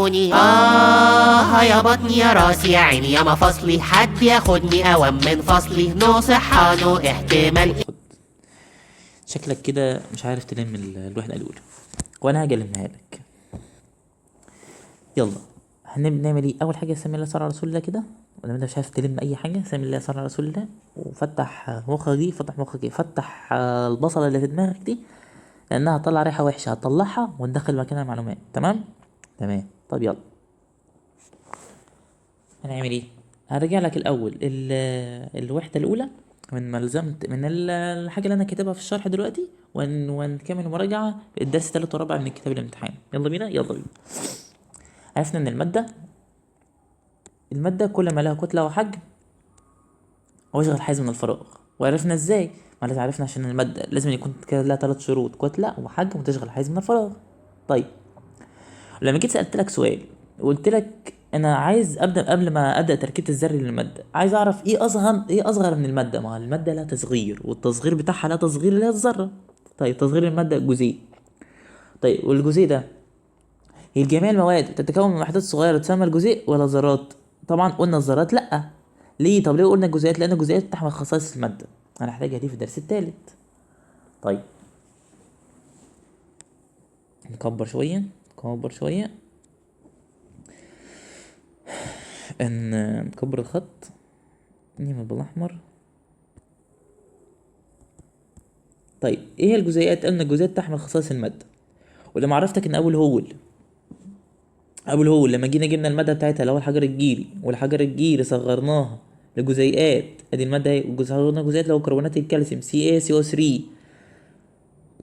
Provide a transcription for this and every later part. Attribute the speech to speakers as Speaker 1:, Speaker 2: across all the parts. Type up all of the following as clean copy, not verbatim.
Speaker 1: القانوني. يا بطني يا راسي يا عيني يا مفاصلي، حد ياخدني اوام من فصلي، نو صحة نو احتمال.
Speaker 2: شكلك كده مش عارف تلم الوحدة الأولى، وأنا هاجي ألمها لك. يلا هنعمل ايه؟ أول حاجة سمي الله صلى على رسول الله كده، ولا أنت مش عارف تلم أي حاجة؟ سمي الله صلى على رسول الله وفتح مخك دي، فتح مخك دي، فتح البصلة اللي في دماغك دي، لأنها هتطلع ريحة وحشة، هتطلعها وندخل مكانها معلومات. تمام؟ تمام. طب يلا هنعمل ايه؟ هرجع لك الأول الوحدة الأولى من ملزمة، من الحاجة اللي أنا كاتبها في الشرح دلوقتي، ونكمل مراجعة الدرس التالت والرابع من كتاب الامتحان. يلا بينا يلا بينا. عرفنا ان المادة كل ما لها كتلة وحجم واشغل حيز من الفراغ. وعرفنا ازاي؟ ما لازم عرفنا عشان المادة لازم يكون لها 3 شروط: كتلة وحجم وتشغل حيز من الفراغ. طيب لما جيت سألت لك سؤال وقلت لك انا عايز ابدا، قبل ما ابدا تركيب الذري للمادة، عايز اعرف ايه اصغر من المادة. ما المادة لها تصغير، والتصغير بتاعها لا تصغير اللي هي الذرة. طيب تصغير المادة جزيء. طيب والجزيء ده، هي جميع المواد تتكون من وحدات صغيرة تسمى الجزيء ولا ذرات؟ طبعا قلنا الذرات لأ. ليه؟ طب ليه قلنا الجزيئات؟ لأن الجزيئات تحمل خصائص المادة، هنحتاجها دي في الدرس الثالث. طيب نكبر شوية نكبر الخط، نعمل بالأحمر. طيب ايه هي الجزيئات؟ قلنا الجزيئات تحمل خصائص المادة، ولما عرفتك ان أول هول لما جبنا المادة بتاعتها اللي هو الحجر الجيري، والحجر الجيري صغرناها لجزيئات، ادي المادة اهي، صغرنا جزيئات اللي هو كربونات الكالسيوم CaCO3.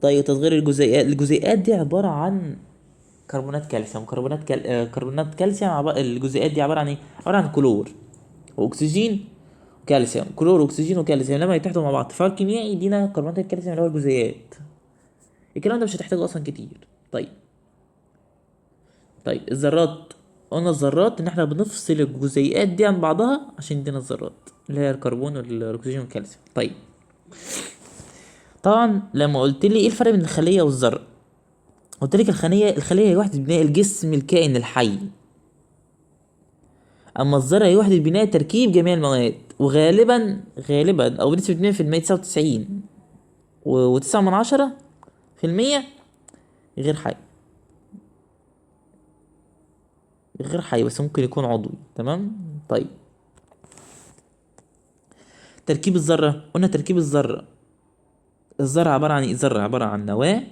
Speaker 2: طيب تصغير الجزيئات دي عبارة عن كربونات كالسيوم، كربونات كالسيوم. الجزيئات دي عبارة عن ايه؟ عبارة عن كلور واكسجين وكالسيوم، كلور واكسجين وكالسيوم لما يتحدوا مع بعض تفاعل كيميائي يدينا كربونات الكالسيوم اللي هو الجزيئات. الكلام ده مش هتحتاجه اصلا كتير. طيب الذرات، قلنا الذرات ان احنا بنفصل الجزيئات دي عن بعضها عشان يدينا الذرات اللي هي الكربون والاكسجين والكالسيوم. طيب طبعا لما قلت لي ايه الفرق بين الخليه والذره، قلت لك الخليه هي وحده بناء الجسم الكائن الحي، اما الذره هي وحده بناء تركيب جميع المواد، وغالبا او بنسبه 2% 99 و9% غير حي. بس ممكن يكون عضوي. تمام. طيب تركيب الذره، قلنا تركيب الذره عباره عن ايه؟ الذره عباره عن نواه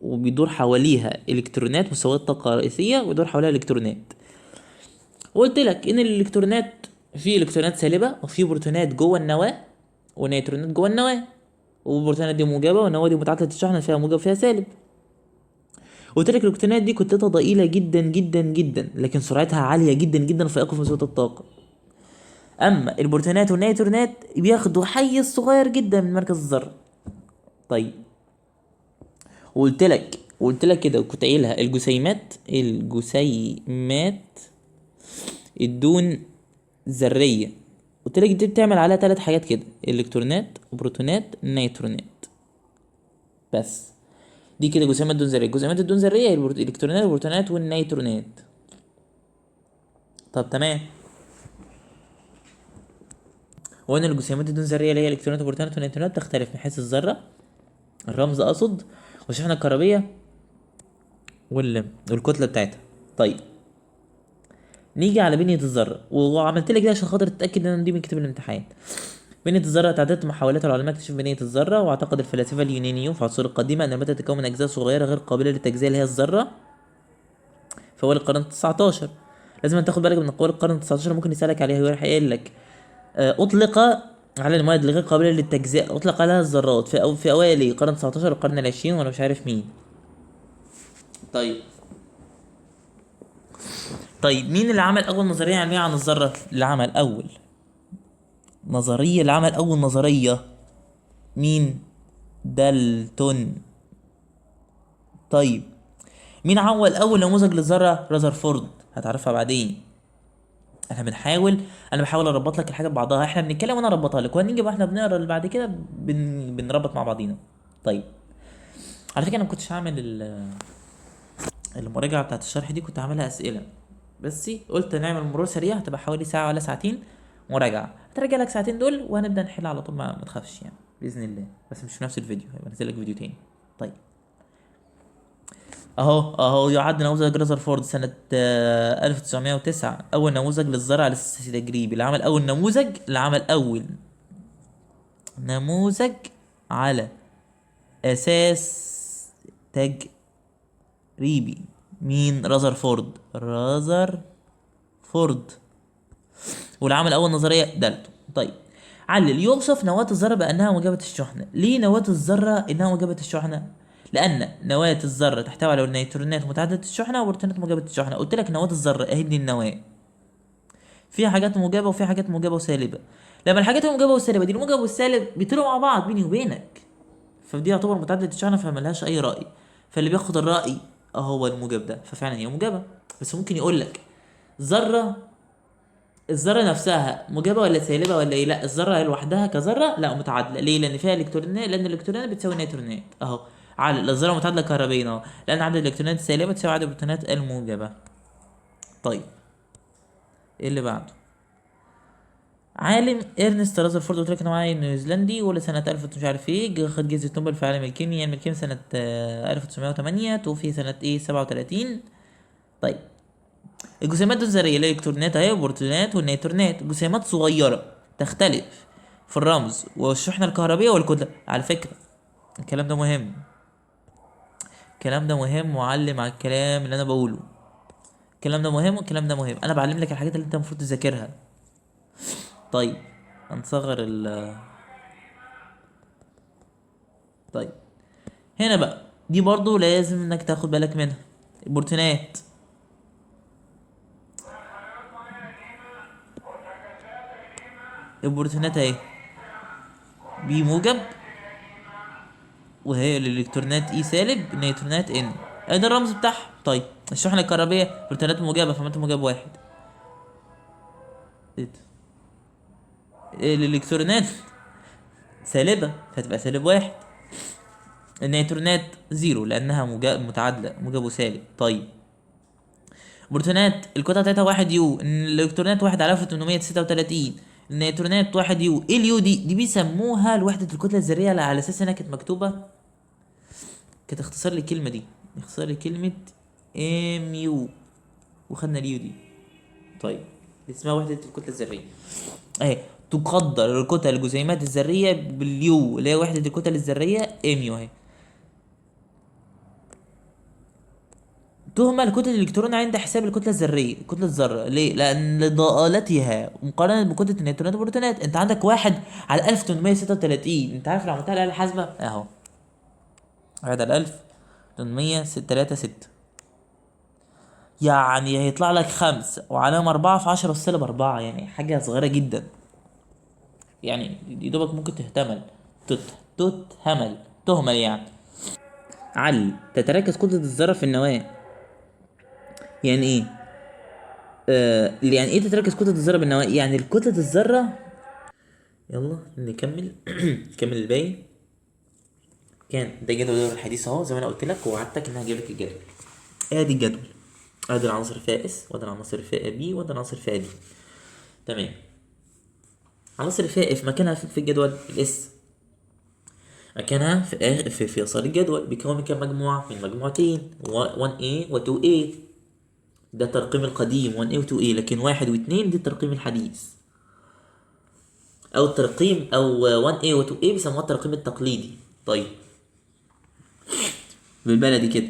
Speaker 2: وبيدور حواليها الكترونات مساوية طاقة رئيسية، ويدور حواليها الكترونات. وقلت لك ان الالكترونات، في الكترونات سالبة وفي بروتونات جوه النواة ونيوترونات جوه النواة، والبروتونات دي موجبة والنواة دي متعادلة الشحن، فيها موجب فيها سالب. قلت لك الالكترونات دي كتلتها ضئيلة جدا جدا جدا، لكن سرعتها عالية جدا جدا في اقوى مساوية الطاقة. اما البروتونات والنيوترونات بياخدوا حيز صغير جدا من مركز الذرة. طيب وقلت لك كده، كنت قايلها الجسيمات الدون ذريه، قلت لك دي بتعمل عليها 3 حاجات كده: الكترونات وبروتونات نيوترونات. بس دي كده جسيمات دون ذريه. الجسيمات الدون ذريه هي الالكترونات والبروتونات والنيوترونات. طب تمام. وان الجسيمات الدون ذريه اللي هي الالكترونات والبروتونات والنيوترونات تختلف من حيث الذره، الرمز اقصد، والشحنه الكهربيه والكتله بتاعتها. طيب نيجي على بنية الذرة، وعملت لك كده عشان خاطر تتأكد ان دي من كتاب الامتحان. بنية الذرة تعددت محاولات العلماء اكتشاف بنية الذرة، واعتقد الفلاسفة اليونانيون في العصور القديمة ان المادة تتكون من اجزاء صغيرة غير قابلة للتجزئة اللي هي الذرة في اول القرن ال19. لازم تاخد بالك من اقوال القرن ال19، ممكن يسألك عليها ويروح قايل لك اطلق على المواد اللي غير قابلة للتجزئة، اطلق عليها الذرات في اوائل القرن ال19 والقرن ال20 وانا مش عارف مين. طيب مين اللي عمل اول نظريه علميه عن الذره؟ اللي عمل اول نظريه مين؟ دالتون. طيب مين عمل اول نموذج للذره؟ رذرفورد، هتعرفها بعدين. انا بحاول اربط لك الحاجات ببعضها، احنا بنتكلم وانا اربطها لك، وهنيجي بقى احنا بنقرا اللي بعد كده بنربط مع بعضينا. طيب على فكره انا ما كنتش هعمل المراجعه بتاعت الشرح دي، كنت هعملها اسئله، بس قلت نعمل مرور سريع، هتبقى حوالي ساعة ولا ساعتين مراجعة، هترجع لك ساعتين دول وهنبدأ نحل على طول، ما تخافش يعني بإذن الله، بس مش في نفس الفيديو، هيبقى نزل لك فيديو تاني. طيب اهو يعد نموذج رذرفورد سنة 1909 أول نموذج للزرع على أساس تجريبي، اللي عمل أول نموذج على أساس تجريبي. مين؟ رذرفورد. واللي عمل أول نظرية دالتون. طيب علل. يوصف نواة الذرة بأنها موجبة الشحنة. ليه نواة الذرة إنها موجبة الشحنة؟ لأن نواة الذرة تحتوي على نيوترونات متعددة الشحنة وبروتونات موجبة الشحنة. قلت لك نواة الذرة أهي دي النواة، فيها حاجات موجبة وفيها حاجات موجبة وسالبة. لما الحاجات الموجبة والسالبة دي، الموجب والسالب بيطيروا مع بعض بيني وبينك، فدي يعتبر متعددة الشحنة، فملهاش أي رأي. فاللي بياخد الرأي هو الموجب ده، ففعلا هي موجبة. بس ممكن يقول لك الذرة نفسها موجبة ولا سالبة ولا ايه؟ لا، الذرة لوحدها كذرة لا متعادلة. ليه؟ لأن فيها الكترونات، لأن الالكترونات بتساوي نيوترونات اهو. على الذرة متعادلة كهربيا اهو، لأن عدد الالكترونات السالبة تساوي عدد البروتونات الموجبة. طيب ايه اللي بعده؟ عالم ارنست رذرفورد، قلت لك ان هو عالم نيوزيلندي، ولد سنة 1000 مش عارف ايه، خد جائزة نوبل في عالم الكيمياء، علم الكيمياء سنة 1908، توفي سنة ايه 37. طيب الجسيمات الذرية الإلكترونات أهي والبروتونات والنيوترونات جسيمات صغيرة تختلف في الرمز والشحنة الكهربية والكتلة. على فكرة الكلام ده مهم، وعلم على الكلام اللي أنا بقوله. الكلام ده مهم، أنا بعلم لك الحاجات اللي أنت المفروض تذاكرها. طيب هنصغر طيب هنا بقى دي برضو لازم انك تاخد بالك منها. البروتونات اهي بي موجب، وهي الالكترونات اي سالب، النيوترونات ان، ده الرمز بتاعها. طيب الشحنة الكهربية بروتونات موجبة فمات موجب واحد، ايه ده؟ الالكترونات سالبة فتبقى سالب واحد، النيوترونات زيرو لانها متعادلة موجب وسالب. طيب بروتونات الكتلة بتاعتها واحد يو، الالكترونات واحد على 1836، النيوترونات واحد يو. ايه اليو دي بيسموها لوحدة الكتلة الذرية، على اساس انها كانت مكتوبة، كانت اختصار للكلمة دي، اختصار لكلمة ام يو، وخدنا اليو دي. طيب اسمها وحدة الكتلة الذرية اهي. تقدر الكتل الجسيمات الذرية باليو اللي هي وحدة الكتل الذرية ام يو اهي. تهمل كتلة الإلكترون عند حساب الكتلة الذرية، كتلة الذرة. ليه؟ لأن ضآلتها مقارنة بكتلة النيوترونات والبروتونات. أنت عندك واحد على 1836، أنت عارف لو عملتها الآلة الحاسبة أهو، واحد على 1836 يعني هيطلع لك 5 وعلامة 4 في 10 سالب 4، يعني حاجة صغيرة جدا، يعني دي دوبك ممكن تهمل يعني. تتركز كتلة الذرة في النواة. يعني ايه؟ يعني ايه تتركز كتلة الذرة بالنواة؟ يعني كتلة الذرة، يلا نكمل نكمل الباقي. كان ده جدول الدورة الحديث اهو، زي ما انا قلت لك ووعدتك ان هجيب لك الجدول. ادي الجدول، ادي العناصر فئة اس، وادي العناصر فئة بي، وادي العناصر فئة دي. تمام. عناصر فئة في مكانها في الجدول، الاس مكانها في يسار الجدول، بيكون من كام مجموعة؟ من مجموعتين 1A و 2A، ده الترقيم القديم 1A و 2A، لكن 1 و 2 دي الترقيم الحديث، او الترقيم او 1A و 2A بيسموها الترقيم التقليدي. طيب بالبلدي كده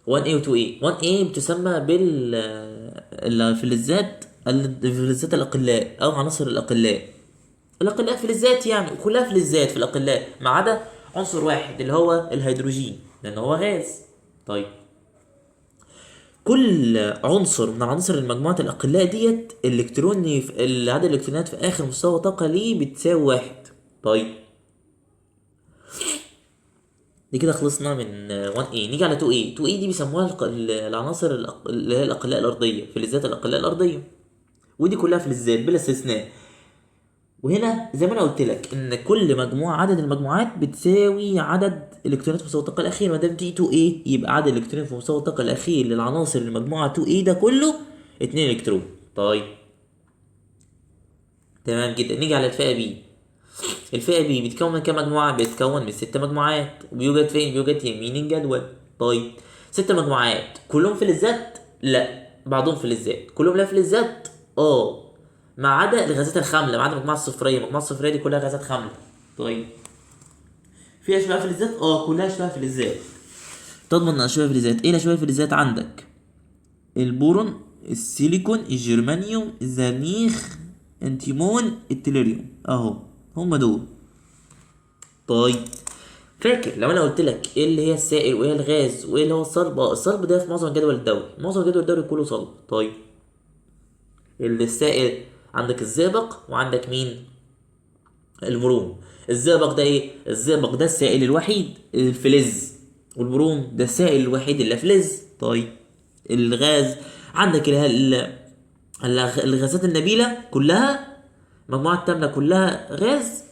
Speaker 2: 1A و 2A. 1A بتسمى الفلزات الاقلاء او عناصر الاقلاء فلزات، يعني كلها فلزات في الاقلاء ما عدا عنصر واحد اللي هو الهيدروجين لان هو غاز. طيب كل عنصر من عناصر المجموعة الأقلاء ديت عدد الإلكترونات في آخر مستوى طاقة ليه بتساوي واحد. طيب دي كده خلصنا من 1A. نيجي على 2A. 2A دي بيسموها العناصر اللي هي الأقلاء الأرضية، فلزات الأقلاء الأرضية، ودي كلها فلزات بلا استثناء. وهنا زي ما انا قلت لك ان كل مجموعه عدد المجموعات بتساوي عدد الالكترونات في مستوى الطاقه الاخير. ما دام دي 2A يبقى عدد الالكترونات في مستوى الطاقه الاخير للعناصر المجموعه 2A ده كله 2 الكترون. طيب تمام جدا. نيجي على الفئة بي. الفئة بي بتتكون من كام مجموعة؟ بتتكون من 6 مجموعات، وبيوجد فين؟ بيوجد يمين الجدول. طيب 6 مجموعات كلهم فلزات؟ لا، بعضهم فلزات. كلهم لا فلزات؟ ما عدا الغازات الخاملة، ما عدا المجموعة الصفرية. المجموعة الصفرية دي كلها غازات خاملة. طيب فيها اشباه فلزات؟ كلها اشباه فلزات. تضمن اشباه فلزات. ايه الاشباه الفلزات عندك؟ البورون، السيليكون، الجرمانيوم، الزرنيخ، انتيمون، التليريوم، اهو هم دول. طيب فاكر لو انا قلت لك ايه اللي هي السائل وايه الغاز وايه اللي هو الصلب؟ الصلب ده في معظم الجدول الدوري، معظم الجدول الدوري كله صلب. طيب السائل عندك الزئبق وعندك مين؟ البروم. الزئبق ده ايه؟ الزئبق ده السائل الوحيد الفلز، والبروم ده السائل الوحيد اللي فلز. طيب الغاز عندك الغازات النبيلة كلها، المجموعة التامنة كلها غاز.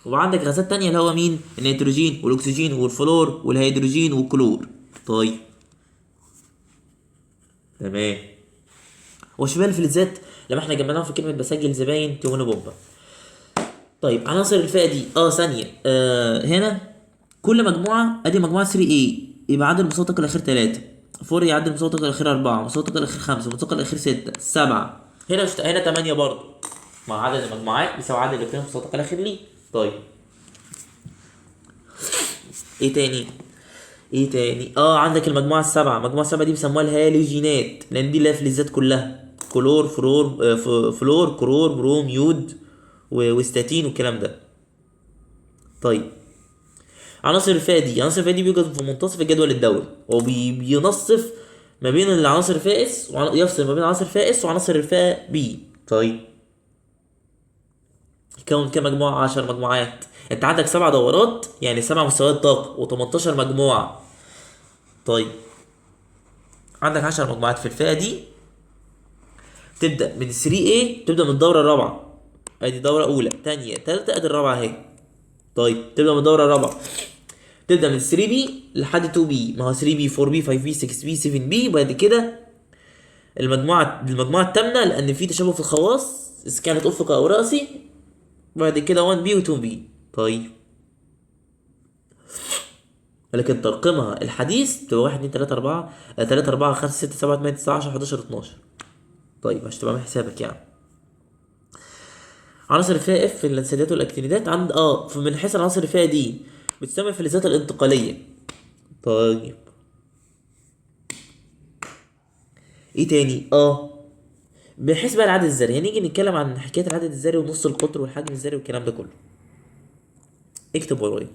Speaker 2: وعندك غازات تانية اللي هو مين؟ النيتروجين والاكسجين والفلور والهيدروجين والكلور. طيب تمام. وشبه الفلزات لما احنا جمعناهم في كلمة بسجل زباين تيمون بومبا. طيب عناصر الفئة دي ثانية. هنا كل مجموعة ادي مجموعة 3A يبقى عدد المساوطة الاخير 3، 4 يعدل المساوطة الاخير 4، المساوطة الاخير 5، المساوطة الاخير 6، 7. هنا 8 برضه، مع عدد المجموعات بيساوي عدد الالكترون المساوطة الاخير ليه. طيب ايه تاني؟ عندك المجموعة السبعة. المجموعة السبعة دي بيسموها الهالوجينات، لان دي اللي هي فلزات كلها، كلور، فلور، كلور، بروم، يود وستاتين والكلام ده. طيب عناصر الفئة دي بيوجد في منتصف الجدول الدوري، وبينصف ما بين العناصر الفائز يفصل ما بين عناصر فائز وعناصر الفئة بي. طيب يكون كام مجموعة؟ 10 مجموعات. انت عندك 7 دورات يعني 7 مستويات طاقة و18 مجموعة. طيب عندك 10 مجموعات في الفئة دي. تبدأ من 3A، تبدأ من الدورة الرابعة. ادي دورة أولى، تانية، تالتة، ادي الرابعة اهي. طيب تبدأ من الدورة الرابعة، تبدأ من 3B لحد 2B. ما هو 3B 4B 5B 6B 7B. وبعد كده المجموعة التامنة، لأن في تشابه في الخواص إذا كانت أفق أو رأسي. بعد كده 1B و 2B. طيب ولكن ترقيمها الحديث بتبقى 1 2 3 4 3 4 5 6 7 8 9 10 11 12. طيب عشان تبقى عامل حسابك يعني. عناصر الفئة اف الانسدادات والاكتينيدات عند من حيث العناصر الفئة دي بتسمى الفلزات الانتقالية. طيب ايه تاني؟ بحيث بقى العدد الذري، هنيجي نتكلم عن حكاية العدد الذري ونص القطر والحجم الذري والكلام ده كله. اكتب ورايا.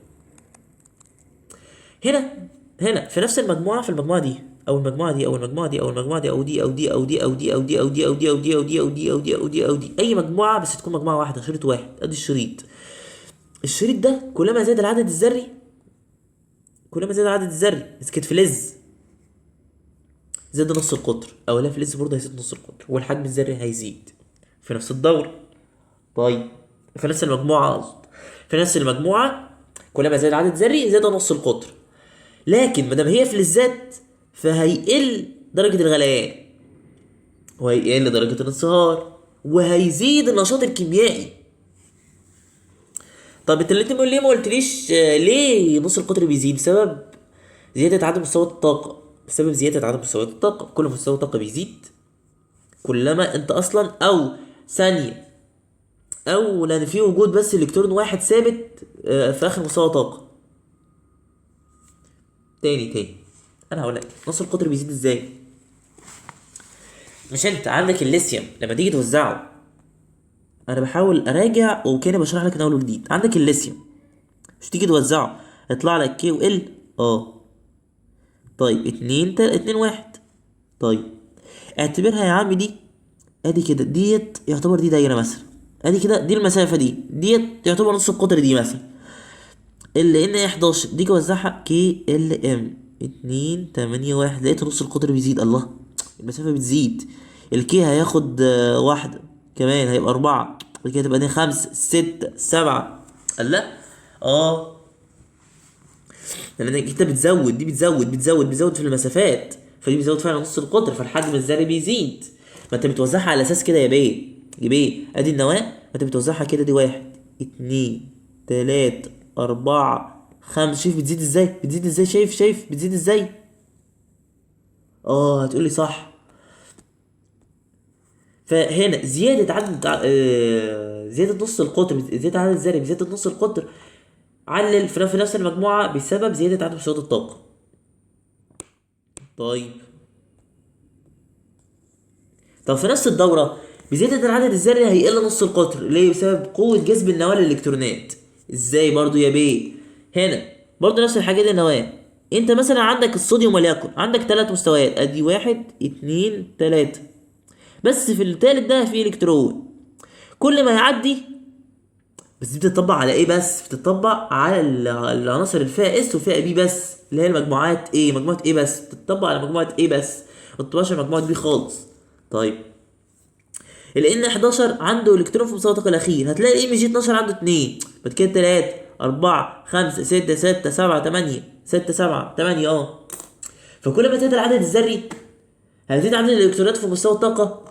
Speaker 2: هنا في نفس المجموعة، في المجموعة دي او المجموعة دي او المجموعة دي او المجموعة دي او دي او دي او دي او دي او دي او دي او دي او دي او دي او دي او دي او دي او دي اي مجموعة بس تكون مجموعة واحدة، شريط واحد. ادي الشريط ده كلما زاد العدد الذري، بس كانت فلز زاد نص القطر، او لا فلز برضه هيزيد نص القطر، والحجم الذري هيزيد في نفس الدورة. طيب في نفس المجموعة كلما زاد العدد الذري زاد نص القطر. لكن مادام هي فلزات فهيقل درجة الغليان، وهيقل درجة الانصهار، وهيزيد النشاط الكيميائي. طب انت ليه ما قلتليش ليه نص القطر بيزيد؟ بسبب زيادة عدد مستويات الطاقة. كل مستوى طاقة بيزيد كلما انت اصلا او ثانية او لان في وجود بس الكترون واحد ثابت في اخر مستوى طاقة. تاني انا هقول لك نص القطر بيزيد ازاي. مش انت عندك الليثيوم لما تيجي توزعه، انا بحاول اراجع وكاني بشرح لك من اول وجديد. عندك الليثيوم مش تيجي توزعه يطلع لك كي وال. طيب 2 1. طيب اعتبرها يا عم دي ادي كده، ديت يعتبر دي دايره مثلا، ادي كده دي المسافه ديت يعتبر نص القطر دي مثلا. ال ان 11 دي وزعها كي ال ام 2 8 1. لقيت نص القطر بيزيد. الله، المسافه بتزيد. الكي هياخد واحده كمان هيبقى 4، بعد كده تبقى دي 5 6 7. لا لان انت بتزود في المسافات، فدي بتزود فعلا نص القطر، فالحجم الذري بيزيد. ما انت بتوزعها على اساس كده يا بيه. يا بيه ادي النواه، ما انت بتوزعها كده، دي 1 2 3 4 5. شايف بتزيد ازاي؟ بتزيد ازاي؟ شايف بتزيد ازاي؟ هتقولي صح. فهنا زيادة عدد زيادة نص القطر، زيادة عدد الذري بزيادة نص القطر علل في نفس المجموعة بسبب زيادة عدد مستويات الطاقة. طيب في نفس الدورة بزيادة العدد الذري هيقل نص القطر، ليه؟ بسبب قوة جذب النواة للإلكترونات. ازاي برضو يا بيه؟ هنا برضو نفس الحاجة دي النواة. انت مثلا عندك الصوديوم وليكن عندك 3 مستويات، ادي 1 2 3، بس في التالت ده فيه الكترون. كل ما يعدي، بس دي بتطبق على ايه بس؟ بتطبق على العناصر اللي فيها اس وفيها بي بس، اللي هي المجموعات ايه، مجموعة ايه بس، بتطبق على مجموعة ايه بس، ما بتطبقش على مجموعة بي خالص. طيب ال N 11 عنده الكترون في مستوى الطاقة الأخير، هتلاقي ال M G 12 عنده 2، بعد كده 3 4 5 6 7 8 6 7 8 فكل ما زاد العدد الذري هيزيد عدد الإلكترونات في مستوى الطاقة،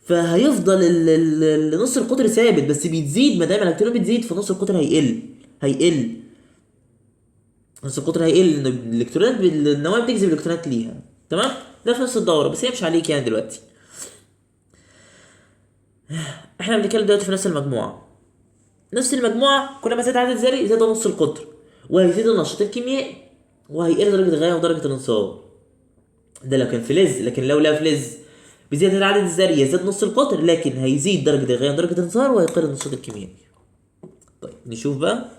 Speaker 2: فهيفضل نص القطر ثابت، بس بيتزيد ما دام الإلكترون بتزيد فنص القطر هيقل نص القطر هيقل، ان الإلكترونات النواة بتجذب الإلكترونات ليها. تمام؟ ده في نفس الدورة، بس هي مش عليك يعني دلوقتي. احنا بنتكلم دلوقتي في نفس المجموعة. نفس المجموعة كل ما زاد عدد ذري زاد نص القطر، وهيزيد النشاط الكيميائي، وهيقل درجة الغاية ودرجة الانصهار. ده لو كان فلز، لكن لو لا فلز بزيادة العدد الذري يزيد نص القطر، لكن هيزيد درجة الغاية ودرجة الانصهار، وهيقل النشاط الكيميائي. طيب نشوف بقى.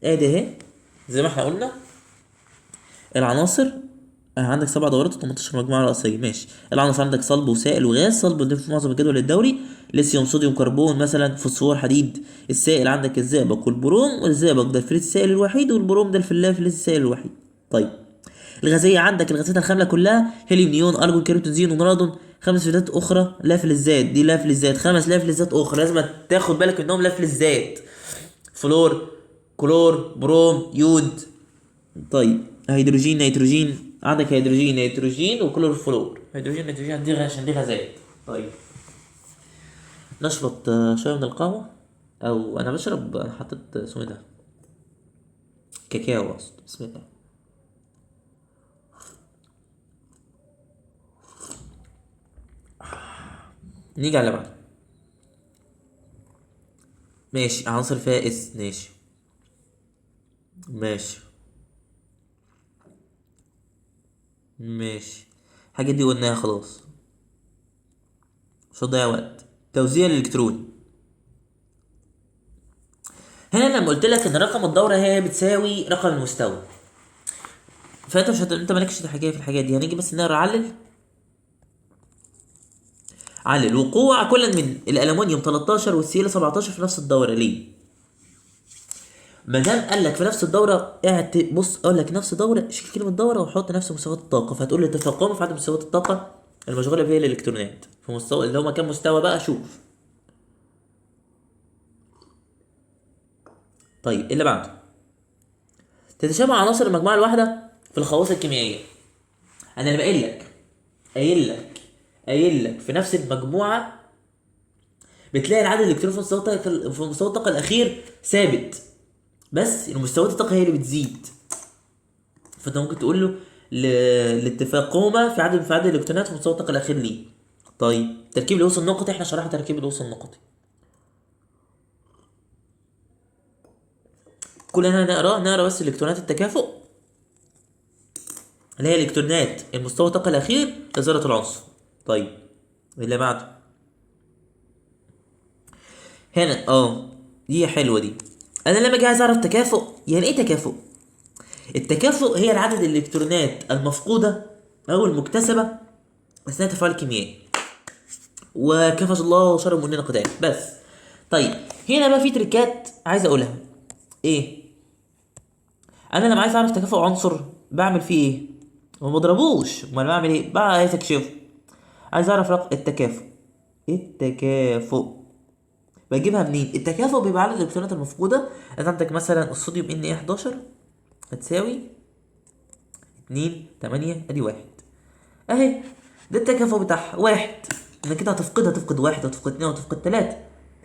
Speaker 2: ادي اهي زي ما احنا قلنا العناصر. عندك 7 دورات و18 مجموعة رئيسية. ماشي. العناصر عندك صلب وسائل وغاز. صلب ده في معظم الجدول الدوري، ليثيوم صوديوم كربون مثلا، فوسفور حديد. السائل عندك الزئبق والبروم، والزئبق ده الفلز السائل الوحيد، والبروم ده الفلز السائل الوحيد. طيب الغازية عندك الغازات الخاملة كلها هيليوم نيون ارجون كريبتون زينون رادون. 5 فلزات اخرى لا فلزات، دي لا فلزات. 5 لا فلزات اخرى لازم تاخد بالك انهم لا فلزات: فلور، كلور، بروم، يود. طيب هيدروجين نيتروجين، عندك هيدروجين نيتروجين وكلور فلور. هيدروجين نيتروجين دي عشان دي غازات. طيب نشرب شويه من القهوه، او انا بشرب، انا حطيت اسمه ده كاكاو اصلا. بسم الله. نيجي على بعض. ماشي. عناصر فيها اس. ماشي الحاجات دي قلناها خلاص، مش هتضيع وقت. توزيع الالكترون. هنا لما قلت لك ان رقم الدوره هي بتساوي رقم المستوى، فانت مش انت مالكش في الحاجات دي. هنيجي بس نقرا علل وقوع كل من الالومنيوم 13 والسيلة 17 في نفس الدوره. ليه؟ ما دام قال لك في نفس الدوره، قاعد بص اقول لك نفس دوره، شيل كلمه دوره وحط نفس مستويات الطاقه، فهتقول لي تفاقم في عدد مستويات الطاقه المشغوله بها الالكترونات في مستوى اللي هما كام مستوى بقى. شوف. طيب اللي بعده، تتشابه عناصر المجموعه الواحده في الخواص الكيميائيه. انا اللي قايل لك في نفس المجموعه بتلاقي العدد الالكتروني في مستوى الطاقه الاخير ثابت، بس المستويات الطاقه هي اللي بتزيد. فانت ممكن تقول له الاتفاقهما في عدد الالكترونات في مستوى الطاقه الاخير ليه. طيب تركيب الوصل النقطي، احنا شرحنا تركيب الوصل النقطي، كلنا نقرا بس الكترونات التكافؤ اللي هي الالكترونات المستوى الطاقه الاخير لذره العنصر. طيب اللي بعده هنا دي حلوه دي. انا لما اجي عايز اعرف تكافؤ، يعني ايه تكافؤ؟ التكافؤ هي العدد الالكترونات المفقوده او المكتسبه اثناء التفاعل الكيميائي، وكفى الله شر المؤمنين قتال. بس طيب هنا بقى في تريكات عايز اقولها. ايه؟ انا لما عايز اعرف تكافؤ عنصر بعمل فيه ايه؟ ما بضربوش، امال بعمل ايه بقى؟ عايز اكشفه، عايز اعرف رقم التكافؤ بجيبها منين؟ التكافؤ بيبقى عدد الالكترونات المفقوده. انت عندك مثلا الصوديوم Na 11 هتساوي 2 8 ادي 1 اهي. ده التكافؤ بتاعها 1. انا كده هتفقد 1 هتفقد 2 هتفقد 3.